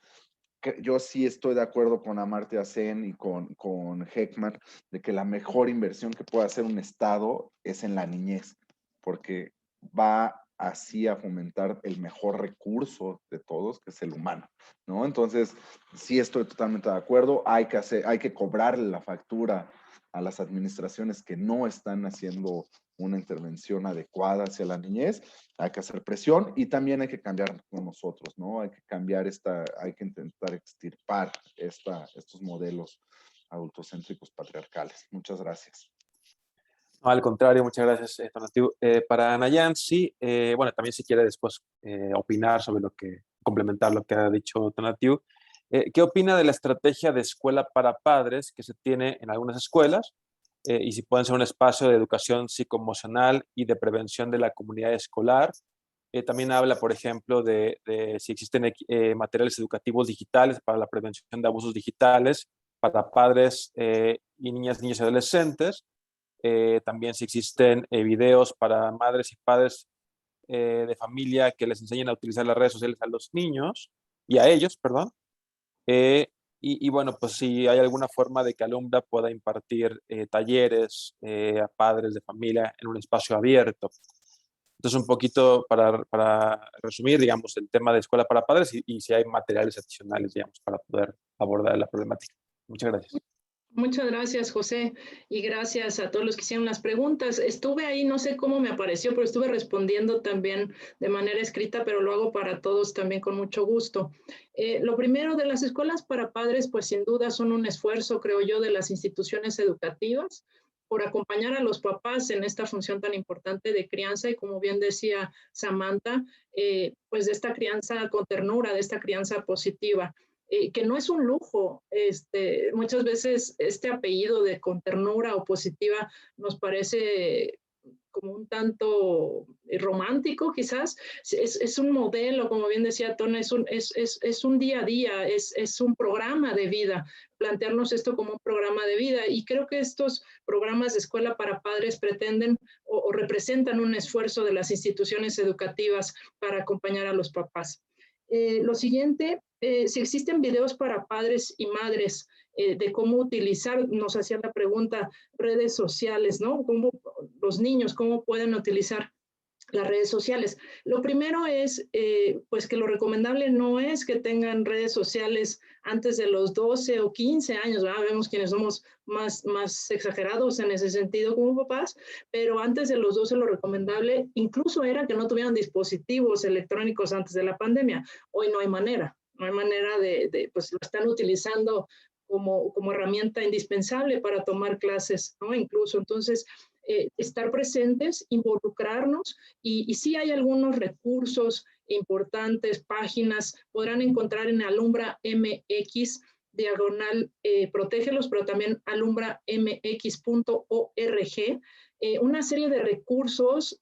yo sí estoy de acuerdo con Amartya Sen y con Heckman de que la mejor inversión que puede hacer un Estado es en la niñez, porque va así a fomentar el mejor recurso de todos, que es el humano, ¿no? Entonces, sí estoy totalmente de acuerdo. Hay que cobrarle la factura a las administraciones que no están haciendo una intervención adecuada hacia la niñez. Hay que hacer presión y también hay que cambiar con nosotros, ¿no? Hay que cambiar hay que intentar extirpar estos modelos adultocéntricos patriarcales. Muchas gracias. No, al contrario, muchas gracias, Tonatiuh. Para Nayan, sí, bueno, también si quiere después opinar sobre complementar lo que ha dicho Tonatiuh. ¿Qué opina de la estrategia de escuela para padres que se tiene en algunas escuelas? Y si pueden ser un espacio de educación psicoemocional y de prevención de la comunidad escolar. También habla, por ejemplo, de si existen materiales educativos digitales para la prevención de abusos digitales para padres y niñas y adolescentes. También si existen videos para madres y padres de familia que les enseñen a utilizar las redes sociales a los niños y a ellos, perdón. Y bueno, pues si hay alguna forma de que Alumbra pueda impartir talleres a padres de familia en un espacio abierto. Entonces, un poquito para resumir, digamos, el tema de escuela para padres y si hay materiales adicionales, digamos, para poder abordar la problemática. Muchas gracias. Muchas gracias, José, y gracias a todos los que hicieron las preguntas. Estuve ahí, no sé cómo me apareció, pero estuve respondiendo también de manera escrita, pero lo hago para todos también con mucho gusto. Lo primero, de las escuelas para padres, pues sin duda son un esfuerzo, creo yo, de las instituciones educativas por acompañar a los papás en esta función tan importante de crianza y, como bien decía Samantha, pues de esta crianza con ternura, de esta crianza positiva. Que no es un lujo. Muchas veces este apellido de con ternura o positiva nos parece como un tanto romántico, quizás. Es un modelo, como bien decía Tona, es un día a día, es un programa de vida, plantearnos esto como un programa de vida. Y creo que estos programas de escuela para padres pretenden o representan un esfuerzo de las instituciones educativas para acompañar a los papás. Lo siguiente, si existen videos para padres y madres de cómo utilizar, nos hacían la pregunta, redes sociales, ¿no? ¿Cómo los niños, cómo pueden utilizar las redes sociales? Lo primero es, pues que lo recomendable no es que tengan redes sociales antes de los 12 o 15 años, ¿verdad? Vemos quienes somos más exagerados en ese sentido como papás, pero antes de los 12 lo recomendable incluso era que no tuvieran dispositivos electrónicos antes de la pandemia. Hoy no hay manera pues lo están utilizando como herramienta indispensable para tomar clases, ¿no? Incluso, entonces, estar presentes, involucrarnos y sí hay algunos recursos importantes, páginas, podrán encontrar en Alumbra MX, protégelos, pero también alumbramx.org, una serie de recursos,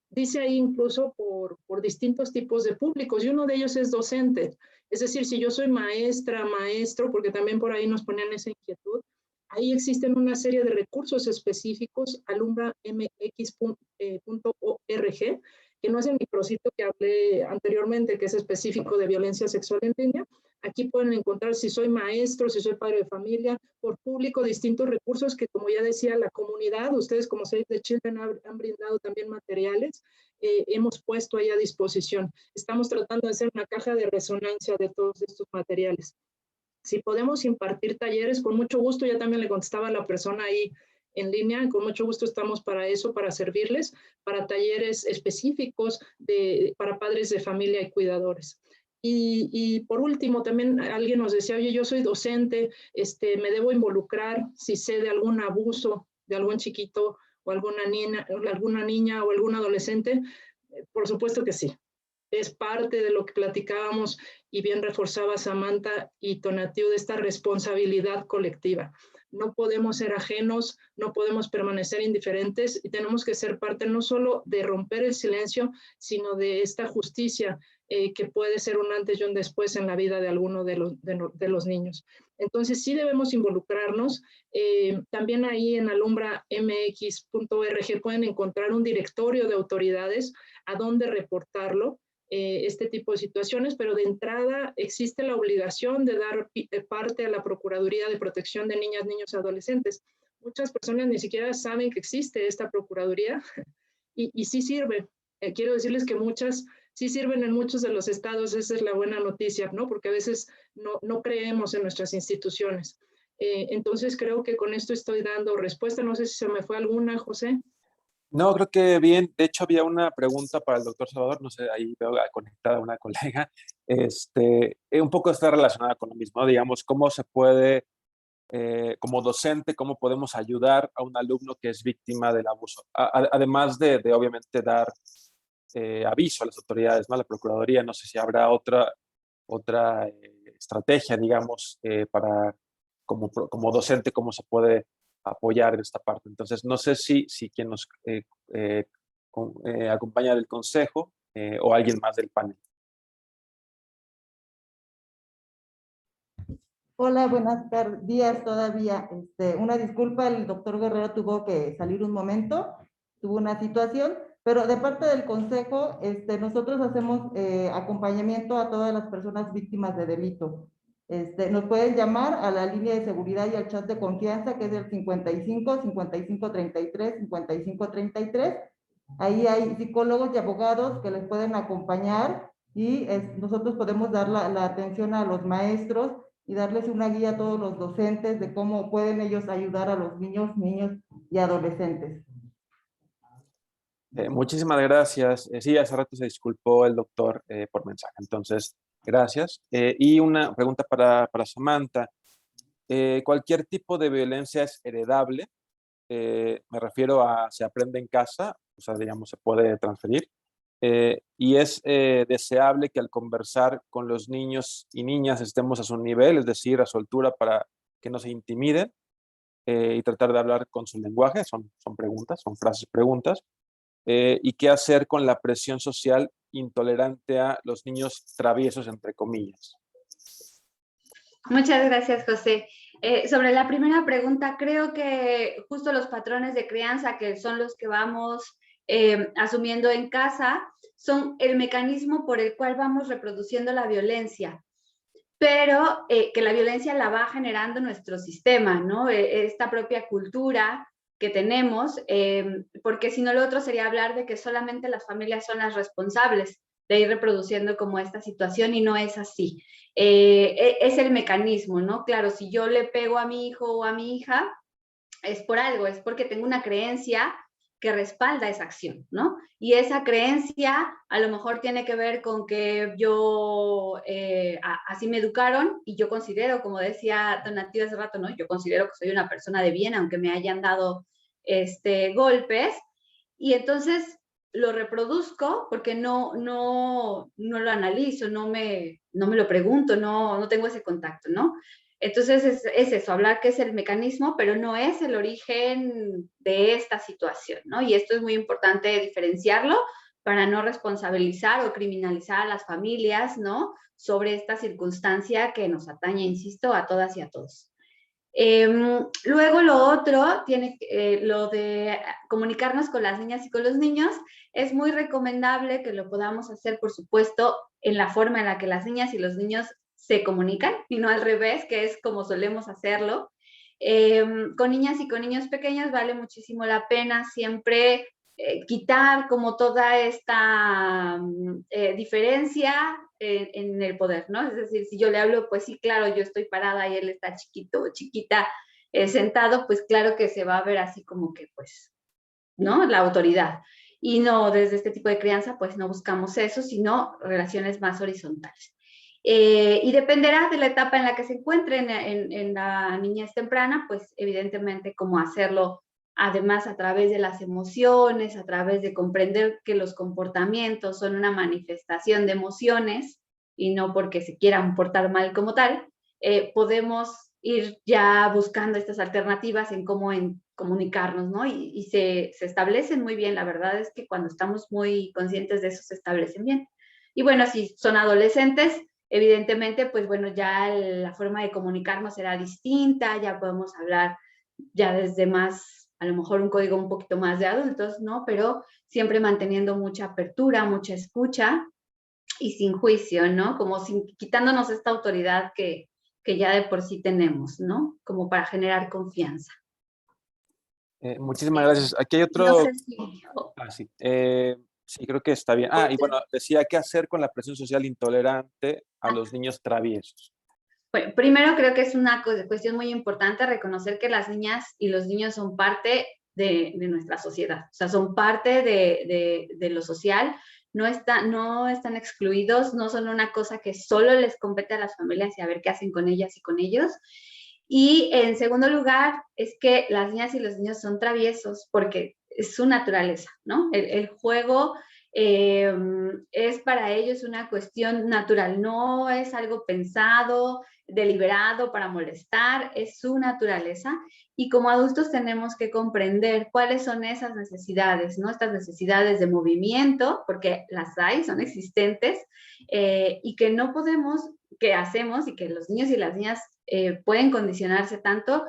dice ahí incluso por distintos tipos de públicos, y uno de ellos es docente. Es decir, si yo soy maestra, maestro, porque también por ahí nos ponían esa inquietud, ahí existen una serie de recursos específicos, alumbramx.org, que no es el micrositio que hablé anteriormente, que es específico de violencia sexual en línea. Aquí pueden encontrar, si soy maestro, si soy padre de familia, por público, distintos recursos que, como ya decía, la comunidad, ustedes como Save the Children han brindado también materiales, hemos puesto ahí a disposición. Estamos tratando de hacer una caja de resonancia de todos estos materiales. Si podemos impartir talleres, con mucho gusto, ya también le contestaba a la persona ahí en línea, con mucho gusto estamos para eso, para servirles, para talleres específicos para padres de familia y cuidadores. Y por último, también alguien nos decía, oye, yo soy docente, me debo involucrar si sé de algún abuso de algún chiquito o alguna niña o algún adolescente. Por supuesto que sí. Es parte de lo que platicábamos y bien reforzaba Samantha y Tonatiuh de esta responsabilidad colectiva. No podemos ser ajenos, no podemos permanecer indiferentes y tenemos que ser parte no solo de romper el silencio, sino de esta justicia que puede ser un antes y un después en la vida de alguno de los niños. Entonces sí debemos involucrarnos. También ahí en alumbramx.org pueden encontrar un directorio de autoridades a dónde reportarlo. este tipo de situaciones, pero de entrada existe la obligación de dar parte a la Procuraduría de Protección de Niñas, Niños y Adolescentes. Muchas personas ni siquiera saben que existe esta Procuraduría y sí sirve. Quiero decirles que muchas sí sirven en muchos de los estados, esa es la buena noticia, ¿no? Porque a veces no creemos en nuestras instituciones. Entonces creo que con esto estoy dando respuesta. No sé si se me fue alguna, José. No, creo que bien. De hecho, había una pregunta para el doctor Salvador, no sé, ahí veo conectada una colega. Un poco está relacionada con lo mismo, ¿no? Digamos, cómo se puede, como docente, cómo podemos ayudar a un alumno que es víctima del abuso. Además de obviamente dar aviso a las autoridades, ¿no? A la Procuraduría, no sé si habrá otra estrategia, digamos, para como docente, cómo se puede apoyar en esta parte. Entonces, no sé si quien nos acompaña del consejo o alguien más del panel. Hola, buenas días todavía. Una disculpa, el doctor Guerrero tuvo que salir un momento, tuvo una situación, pero de parte del consejo, nosotros hacemos acompañamiento a todas las personas víctimas de delito. Nos pueden llamar a la línea de seguridad y al chat de confianza, que es el 55 55 33 55 33. Ahí hay psicólogos y abogados que les pueden acompañar y nosotros podemos dar la atención a los maestros y darles una guía a todos los docentes de cómo pueden ellos ayudar a los niños y adolescentes. Muchísimas gracias. Sí, hace rato se disculpó el doctor por mensaje, entonces, gracias. Y una pregunta para Samantha. ¿Cualquier tipo de violencia es heredable? Me refiero a se aprende en casa, o sea, digamos, se puede transferir. Y es deseable que al conversar con los niños y niñas estemos a su nivel, es decir, a su altura para que no se intimiden y tratar de hablar con su lenguaje, son preguntas, son frases preguntas. Y qué hacer con la presión social intolerante a los niños traviesos, entre comillas. Muchas gracias, José. Sobre la primera pregunta, creo que justo los patrones de crianza, que son los que vamos asumiendo en casa, son el mecanismo por el cual vamos reproduciendo la violencia, pero que la violencia la va generando nuestro sistema, ¿no? Esta propia cultura que tenemos, porque si no lo otro sería hablar de que solamente las familias son las responsables de ir reproduciendo como esta situación y no es así. Es el mecanismo, ¿no? Claro, si yo le pego a mi hijo o a mi hija, es por algo, es porque tengo una creencia que respalda esa acción, ¿no? Y esa creencia a lo mejor tiene que ver con que yo, así me educaron y yo considero, como decía Donatiu hace rato, ¿no? Yo considero que soy una persona de bien, aunque me hayan dado golpes, y entonces lo reproduzco porque no lo analizo, no me lo pregunto, no tengo ese contacto, ¿no? Entonces es eso, hablar que es el mecanismo, pero no es el origen de esta situación, ¿no? Y esto es muy importante diferenciarlo para no responsabilizar o criminalizar a las familias, ¿no? Sobre esta circunstancia que nos atañe, insisto, a todas y a todos. Luego lo otro, lo de comunicarnos con las niñas y con los niños, es muy recomendable que lo podamos hacer, por supuesto, en la forma en la que las niñas y los niños se comunican, y no al revés, que es como solemos hacerlo. Con niñas y con niños pequeños vale muchísimo la pena siempre quitar como toda esta diferencia en el poder, ¿no? Es decir, si yo le hablo, pues sí, claro, yo estoy parada y él está chiquito o chiquita sentado, pues claro que se va a ver así como que, pues, ¿no? La autoridad. Y no, desde este tipo de crianza, pues no buscamos eso, sino relaciones más horizontales. Y dependerá de la etapa en la que se encuentren en la niñez temprana, pues evidentemente cómo hacerlo, además a través de las emociones, a través de comprender que los comportamientos son una manifestación de emociones y no porque se quieran portar mal como tal, podemos ir ya buscando estas alternativas en cómo comunicarnos, ¿no? Y se establecen muy bien, la verdad es que cuando estamos muy conscientes de eso se establecen bien. Y bueno, si son adolescentes, evidentemente, pues bueno, ya la forma de comunicarnos será distinta, ya podemos hablar ya desde más, a lo mejor un código un poquito más de adultos, ¿no? Pero siempre manteniendo mucha apertura, mucha escucha y sin juicio, ¿no? Como quitándonos esta autoridad que ya de por sí tenemos, ¿no? Como para generar confianza. Muchísimas gracias. Aquí hay otro... No sé si... sí. Sí, creo que está bien. Y bueno, decía, ¿qué hacer con la presión social intolerante a los niños traviesos? Bueno, primero creo que es una cuestión muy importante reconocer que las niñas y los niños son parte de nuestra sociedad, o sea, son parte de lo social, no están excluidos, no son una cosa que solo les compete a las familias y a ver qué hacen con ellas y con ellos. Y en segundo lugar, es que las niñas y los niños son traviesos porque es su naturaleza, ¿no? El juego es para ellos una cuestión natural, no es algo pensado, deliberado para molestar, es su naturaleza. Y como adultos tenemos que comprender cuáles son esas necesidades, ¿no? Estas necesidades de movimiento, porque las hay, son existentes, y que no podemos, que hacemos y que los niños y las niñas pueden condicionarse tanto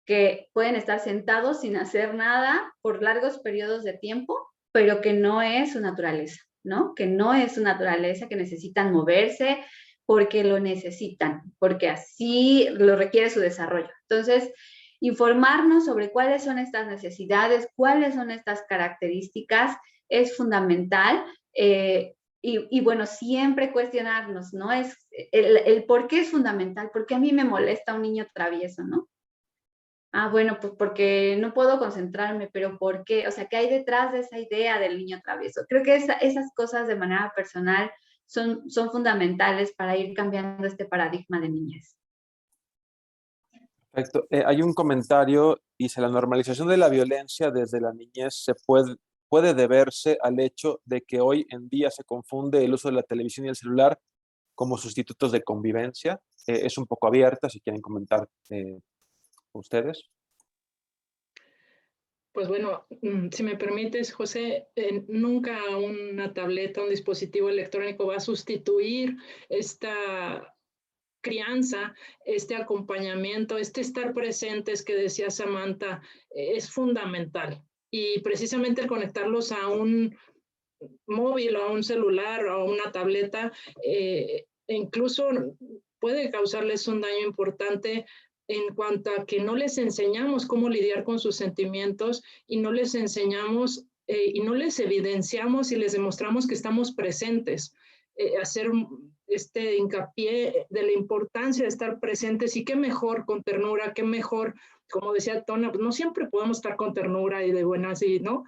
que pueden estar sentados sin hacer nada por largos periodos de tiempo, pero que no es su naturaleza, ¿no? Que no es su naturaleza, que necesitan moverse porque lo necesitan, porque así lo requiere su desarrollo. Entonces, informarnos sobre cuáles son estas necesidades, cuáles son estas características, es fundamental. Y bueno, siempre cuestionarnos, ¿no? Es el por qué es fundamental, por qué a mí me molesta un niño travieso, ¿no? Bueno, pues porque no puedo concentrarme, pero ¿por qué? O sea, ¿qué hay detrás de esa idea del niño travieso? Creo que esas cosas de manera personal son fundamentales para ir cambiando este paradigma de niñez. Perfecto. Hay un comentario, dice, la normalización de la violencia desde la niñez puede deberse al hecho de que hoy en día se confunde el uso de la televisión y el celular como sustitutos de convivencia. Es un poco abierta, si quieren comentar ustedes. Pues bueno, si me permites, José, nunca una tableta, un dispositivo electrónico va a sustituir esta crianza, este acompañamiento, este estar presentes que decía Samantha, es fundamental. Y precisamente el conectarlos a un móvil o a un celular o a una tableta, incluso puede causarles un daño importante en cuanto a que no les enseñamos cómo lidiar con sus sentimientos y no les enseñamos y no les evidenciamos y les demostramos que estamos presentes. Hacer este hincapié de la importancia de estar presentes y qué mejor con ternura, qué mejor, como decía Tona, pues no siempre podemos estar con ternura y de buenas, y ¿no?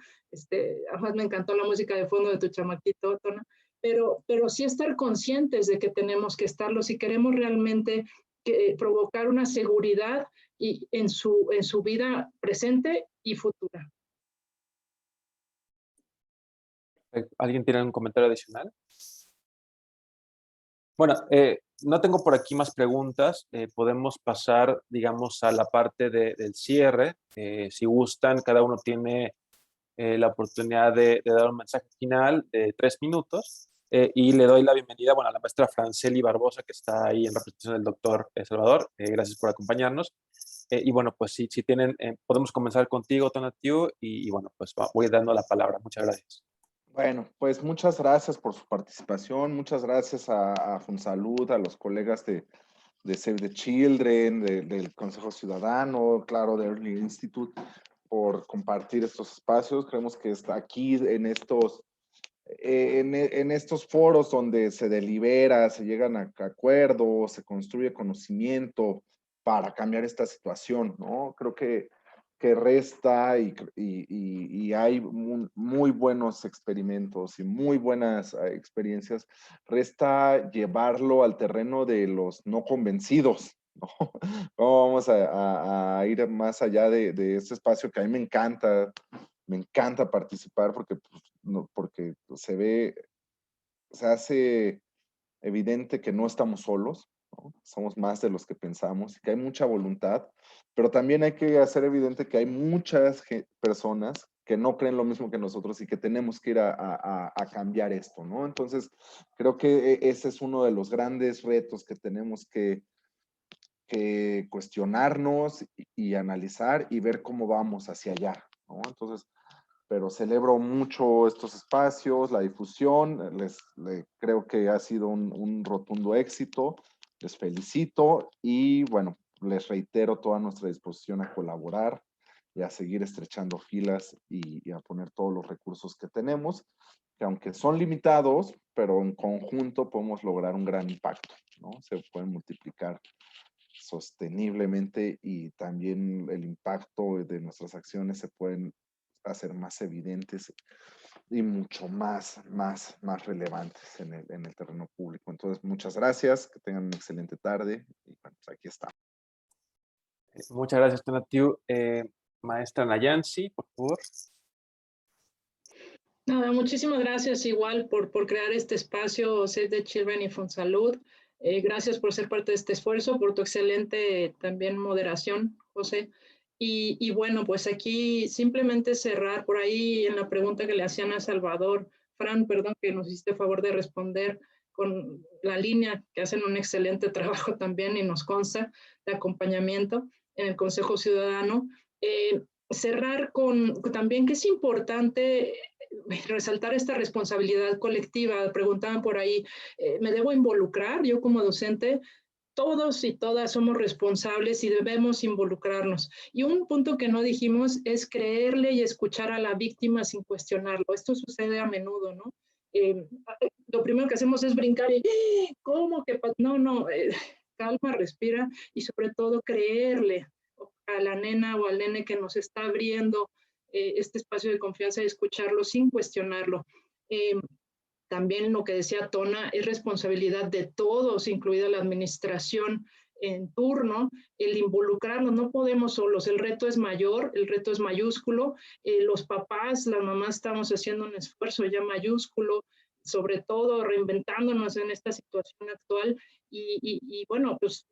Además me encantó la música de fondo de tu chamaquito, Tona, pero sí estar conscientes de que tenemos que estarlo si queremos realmente provocar una seguridad y en su vida presente y futura. ¿Alguien tiene un comentario adicional? Bueno, no tengo por aquí más preguntas. Podemos pasar, digamos, a la parte del cierre. Si gustan, cada uno tiene la oportunidad de dar un mensaje final de 3 minutos. Y le doy la bienvenida, bueno, a la maestra Franceli Barbosa, que está ahí en representación del doctor Salvador. Gracias por acompañarnos. Y bueno, pues si tienen, podemos comenzar contigo, Tonatiu, y bueno, pues voy dando la palabra. Muchas gracias. Bueno, pues muchas gracias por su participación, muchas gracias a Fonsalud, a los colegas de Save the Children, del Consejo Ciudadano, claro, de Early Institute, por compartir estos espacios. Creemos que está aquí en estos foros donde se delibera, se llegan a acuerdos, se construye conocimiento para cambiar esta situación, ¿no? Creo que resta y hay muy buenos experimentos y muy buenas experiencias, resta llevarlo al terreno de los no convencidos, ¿no? ¿Cómo vamos a ir más allá de este espacio que a mí me encanta participar porque se hace evidente que no estamos solos, ¿no? Somos más de los que pensamos, que hay mucha voluntad, pero también hay que hacer evidente que hay muchas personas que no creen lo mismo que nosotros y que tenemos que ir a cambiar esto, ¿no? Entonces, creo que ese es uno de los grandes retos que tenemos que cuestionarnos y analizar y ver cómo vamos hacia allá, ¿no? Entonces, pero celebro mucho estos espacios, la difusión, creo que ha sido un rotundo éxito, les felicito y bueno, les reitero toda nuestra disposición a colaborar y a seguir estrechando filas y a poner todos los recursos que tenemos, que aunque son limitados, pero en conjunto podemos lograr un gran impacto, ¿no? Se pueden multiplicar sosteniblemente y también el impacto de nuestras acciones se pueden hacer más evidentes y mucho más relevantes en el terreno público. Entonces, muchas gracias, que tengan una excelente tarde y bueno, pues aquí está. Muchas gracias, Tonatiu. Maestra Nayansi, por favor. Nada, muchísimas gracias igual por crear este espacio Save the Children y Fonsalud. Gracias por ser parte de este esfuerzo, por tu excelente también moderación, José. Y bueno, pues aquí simplemente cerrar por ahí en la pregunta que le hacían a Salvador. Fran, perdón que nos hiciste favor de responder con la línea, que hacen un excelente trabajo también y nos consta de acompañamiento en el Consejo Ciudadano. Cerrar con también que es importante resaltar esta responsabilidad colectiva. Preguntaban por ahí, ¿me debo involucrar? Yo como docente, todos y todas somos responsables y debemos involucrarnos. Y un punto que no dijimos es creerle y escuchar a la víctima sin cuestionarlo. Esto sucede a menudo, ¿no? Lo primero que hacemos es brincar y, ¿cómo que? No, calma, respira y sobre todo creerle a la nena o al nene que nos está abriendo este espacio de confianza y escucharlo sin cuestionarlo. También lo que decía Tona, es responsabilidad de todos, incluida la administración en turno, el involucrarnos, no podemos solos, el reto es mayor, el reto es mayúsculo, los papás, las mamás estamos haciendo un esfuerzo ya mayúsculo, sobre todo reinventándonos en esta situación actual y bueno, pues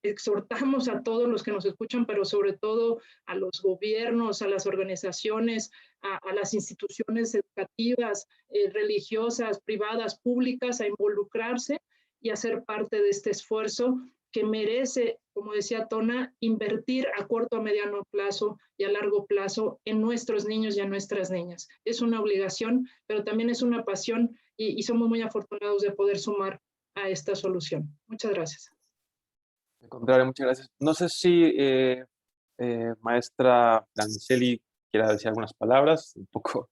exhortamos a todos los que nos escuchan, pero sobre todo a los gobiernos, a las organizaciones, a las instituciones educativas, religiosas, privadas, públicas, a involucrarse y a ser parte de este esfuerzo que merece, como decía Tona, invertir a corto, a mediano plazo y a largo plazo en nuestros niños y a nuestras niñas. Es una obligación, pero también es una pasión y somos muy afortunados de poder sumar a esta solución. Muchas gracias. Al contrario, muchas gracias. No sé si maestra Lanceli quiera decir algunas palabras, un poco.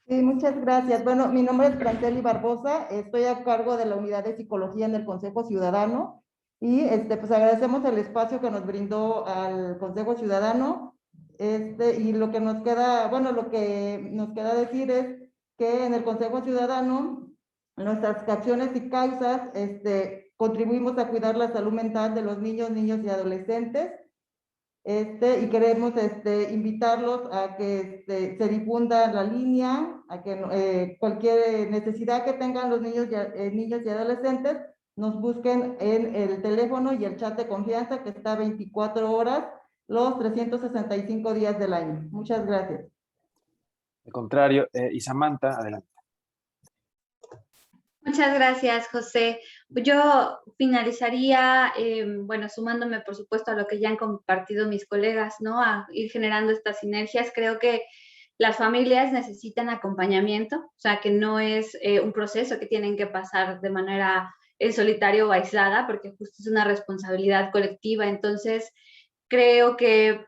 Sí, muchas gracias. Bueno, mi nombre es Franceli Barbosa, estoy a cargo de la Unidad de Psicología en el Consejo Ciudadano y pues agradecemos el espacio que nos brindó al Consejo Ciudadano y lo que nos queda, bueno, lo que nos queda decir es que en el Consejo Ciudadano nuestras acciones y causas contribuimos a cuidar la salud mental de los niños y adolescentes. Y queremos invitarlos a que se difunda la línea, a que cualquier necesidad que tengan los niños y adolescentes nos busquen en el teléfono y el chat de confianza que está 24 horas, los 365 días del año. Muchas gracias. Al contrario, y Samantha, adelante. Muchas gracias, José. Yo finalizaría, bueno, sumándome, por supuesto, a lo que ya han compartido mis colegas, ¿no? A ir generando estas sinergias. Creo que las familias necesitan acompañamiento, o sea, que no es un proceso que tienen que pasar de manera solitaria o aislada, porque justo es una responsabilidad colectiva. Entonces, creo que,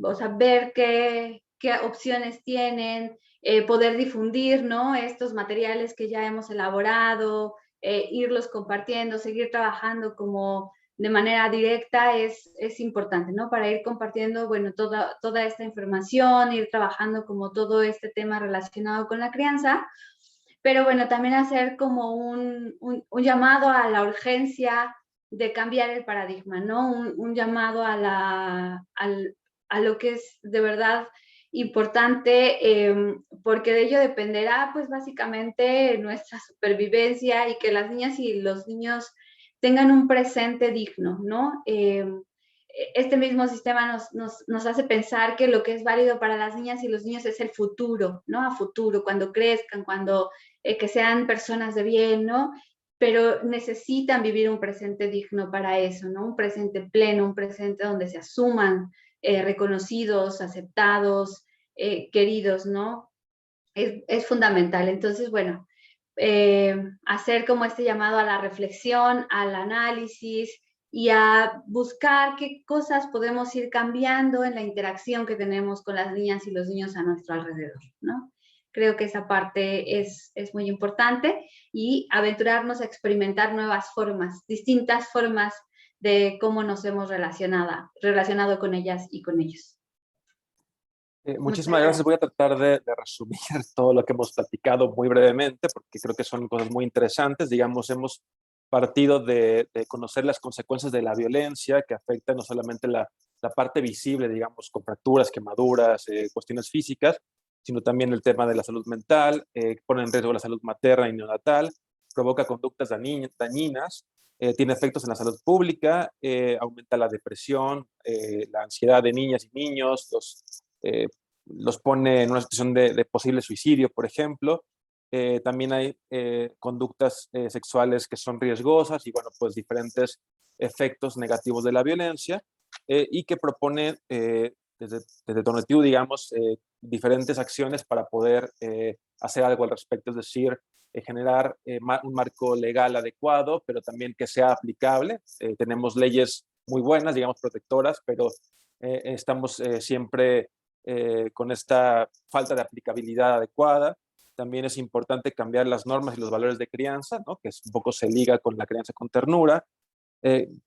o sea, ver qué opciones tienen, poder difundir, ¿no? Estos materiales que ya hemos elaborado, irlos compartiendo, seguir trabajando como de manera directa es importante, ¿no? Para ir compartiendo, bueno, toda esta información, ir trabajando como todo este tema relacionado con la crianza, pero bueno, también hacer como un llamado a la urgencia de cambiar el paradigma, ¿no? Un llamado a lo que es de verdad importante, porque de ello dependerá pues básicamente nuestra supervivencia y que las niñas y los niños tengan un presente digno, ¿no? Este mismo sistema nos hace pensar que lo que es válido para las niñas y los niños es el futuro, ¿no? A futuro, cuando crezcan, cuando que sean personas de bien, ¿no? Pero necesitan vivir un presente digno para eso, ¿no? Un presente pleno, un presente donde se asuman reconocidos, aceptados, queridos, ¿no? Es fundamental. Entonces, bueno, hacer como este llamado a la reflexión, al análisis y a buscar qué cosas podemos ir cambiando en la interacción que tenemos con las niñas y los niños a nuestro alrededor, ¿no? Creo que esa parte es muy importante y aventurarnos a experimentar nuevas formas, distintas formas de cómo nos hemos relacionado con ellas y con ellos. Muchísimas gracias. Voy a tratar de resumir todo lo que hemos platicado muy brevemente, porque creo que son cosas muy interesantes. Digamos, hemos partido de conocer las consecuencias de la violencia que afecta no solamente la parte visible, digamos, con fracturas, quemaduras, cuestiones físicas, sino también el tema de la salud mental, pone en riesgo la salud materna y neonatal, provoca conductas dañinas, tiene efectos en la salud pública, aumenta la depresión, la ansiedad de niñas y niños, los pone en una situación de posible suicidio, por ejemplo. También hay conductas sexuales que son riesgosas y, bueno, pues diferentes efectos negativos de la violencia y que propone desde Donatiu, digamos, diferentes acciones para poder hacer algo al respecto, es decir, generar un marco legal adecuado, pero también que sea aplicable. Tenemos leyes muy buenas, digamos, protectoras, pero estamos siempre con esta falta de aplicabilidad adecuada. También es importante cambiar las normas y los valores de crianza, ¿no? Que un poco se liga con la crianza con ternura.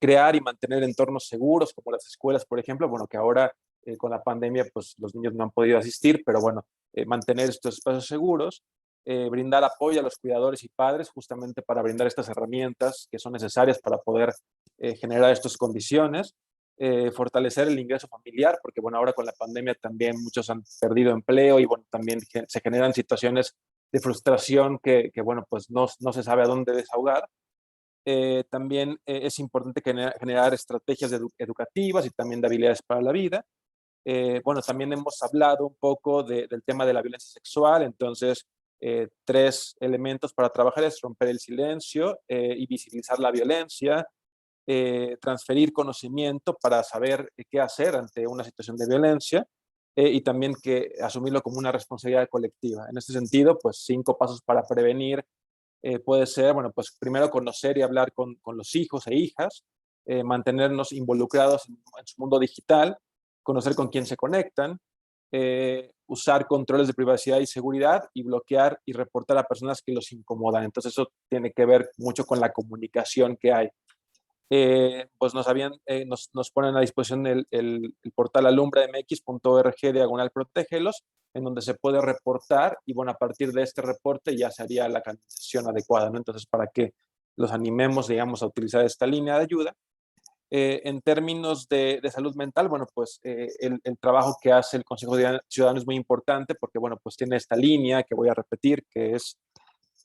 Crear y mantener entornos seguros, como las escuelas, por ejemplo, bueno, que ahora con la pandemia, pues los niños no han podido asistir, pero bueno, mantener estos espacios seguros, brindar apoyo a los cuidadores y padres, justamente para brindar estas herramientas que son necesarias para poder generar estas condiciones, fortalecer el ingreso familiar, porque bueno, ahora con la pandemia también muchos han perdido empleo y bueno, también se generan situaciones de frustración que bueno, pues no se sabe a dónde desahogar. También es importante generar estrategias educativas y también de habilidades para la vida. Bueno, también hemos hablado un poco del tema de la violencia sexual, entonces 3 elementos para trabajar es romper el silencio y visibilizar la violencia, transferir conocimiento para saber qué hacer ante una situación de violencia y también que asumirlo como una responsabilidad colectiva. En este sentido, pues 5 pasos para prevenir puede ser, bueno, pues primero conocer y hablar con los hijos e hijas, mantenernos involucrados en su mundo digital, conocer con quién se conectan, usar controles de privacidad y seguridad y bloquear y reportar a personas que los incomodan. Entonces eso tiene que ver mucho con la comunicación que hay. Pues nos ponen a disposición el portal alumbremx.org/protégelos, en donde se puede reportar y bueno, a partir de este reporte ya se haría la canalización adecuada, ¿no? Entonces, para que los animemos, digamos, a utilizar esta línea de ayuda. En términos de salud mental, bueno, pues el trabajo que hace el Consejo Ciudadano es muy importante porque, bueno, pues tiene esta línea que voy a repetir, que es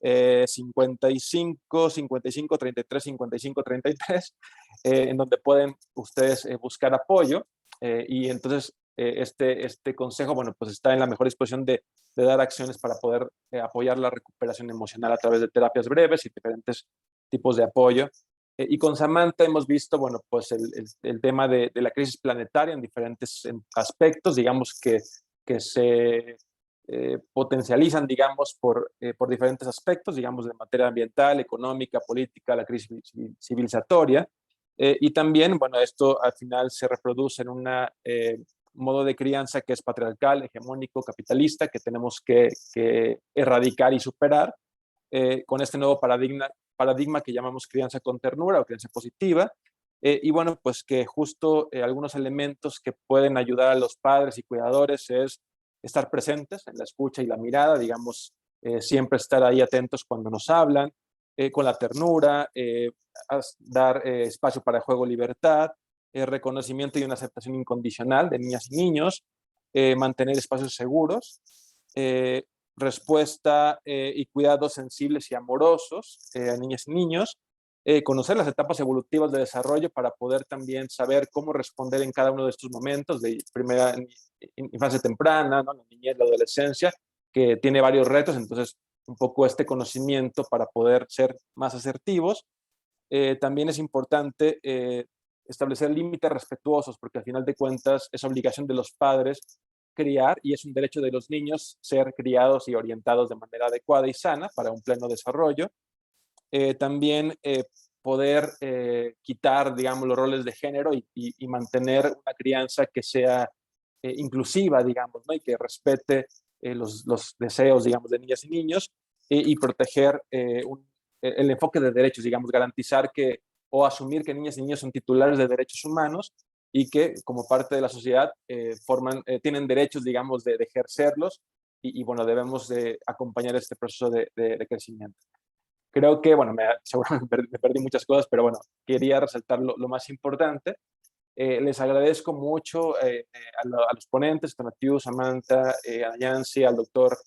55 55 33 55 33, en donde pueden ustedes buscar apoyo y entonces este consejo, bueno, pues está en la mejor disposición de dar acciones para poder apoyar la recuperación emocional a través de terapias breves y diferentes tipos de apoyo. Y con Samantha hemos visto, bueno, pues el tema de la crisis planetaria en diferentes aspectos, digamos que se potencializan, digamos, por diferentes aspectos, digamos, de materia ambiental, económica, política, la crisis civilizatoria. Y también, bueno, esto al final se reproduce en un modo de crianza que es patriarcal, hegemónico, capitalista, que tenemos que erradicar y superar con este nuevo paradigma que llamamos crianza con ternura o crianza positiva. Y bueno, pues que justo algunos elementos que pueden ayudar a los padres y cuidadores es estar presentes en la escucha y la mirada, digamos, siempre estar ahí atentos cuando nos hablan, con la ternura, dar espacio para juego, libertad, reconocimiento y una aceptación incondicional de niñas y niños, mantener espacios seguros, respuesta y cuidados sensibles y amorosos a niñas y niños, conocer las etapas evolutivas de desarrollo para poder también saber cómo responder en cada uno de estos momentos de primera infancia temprana, ¿no? La niñez, la adolescencia, que tiene varios retos, entonces un poco este conocimiento para poder ser más asertivos. También es importante establecer límites respetuosos, porque al final de cuentas es obligación de los padres criar, y es un derecho de los niños ser criados y orientados de manera adecuada y sana para un pleno desarrollo. También poder quitar, digamos, los roles de género y mantener una crianza que sea inclusiva, digamos, ¿no? Y que respete los deseos, digamos, de niñas y niños, y proteger el enfoque de derechos, digamos, garantizar que o asumir que niñas y niños son titulares de derechos humanos y que como parte de la sociedad tienen derechos, digamos, de ejercerlos y bueno, debemos de acompañar este proceso de crecimiento. Creo que, bueno, seguramente me perdí muchas cosas, pero bueno, quería resaltar lo más importante. Les agradezco mucho a los ponentes, Tonatiu, Samantha, a Yancy, al doctor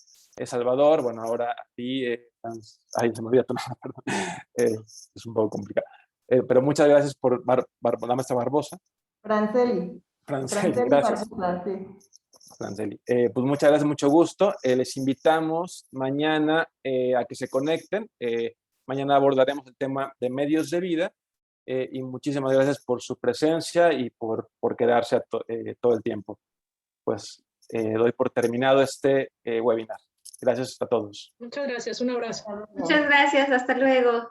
Salvador, bueno, ahora a ti, ay, se me olvidó tu nombre, perdón, es un poco complicado. Pero muchas gracias por la maestra Barbosa. Franceli, gracias. Barbosa, sí. Franceli. Pues muchas gracias, mucho gusto. Les invitamos mañana a que se conecten. Mañana abordaremos el tema de medios de vida y muchísimas gracias por su presencia y por quedarse todo el tiempo. Pues doy por terminado este webinar. Gracias a todos. Muchas gracias, un abrazo. Muchas gracias, hasta luego.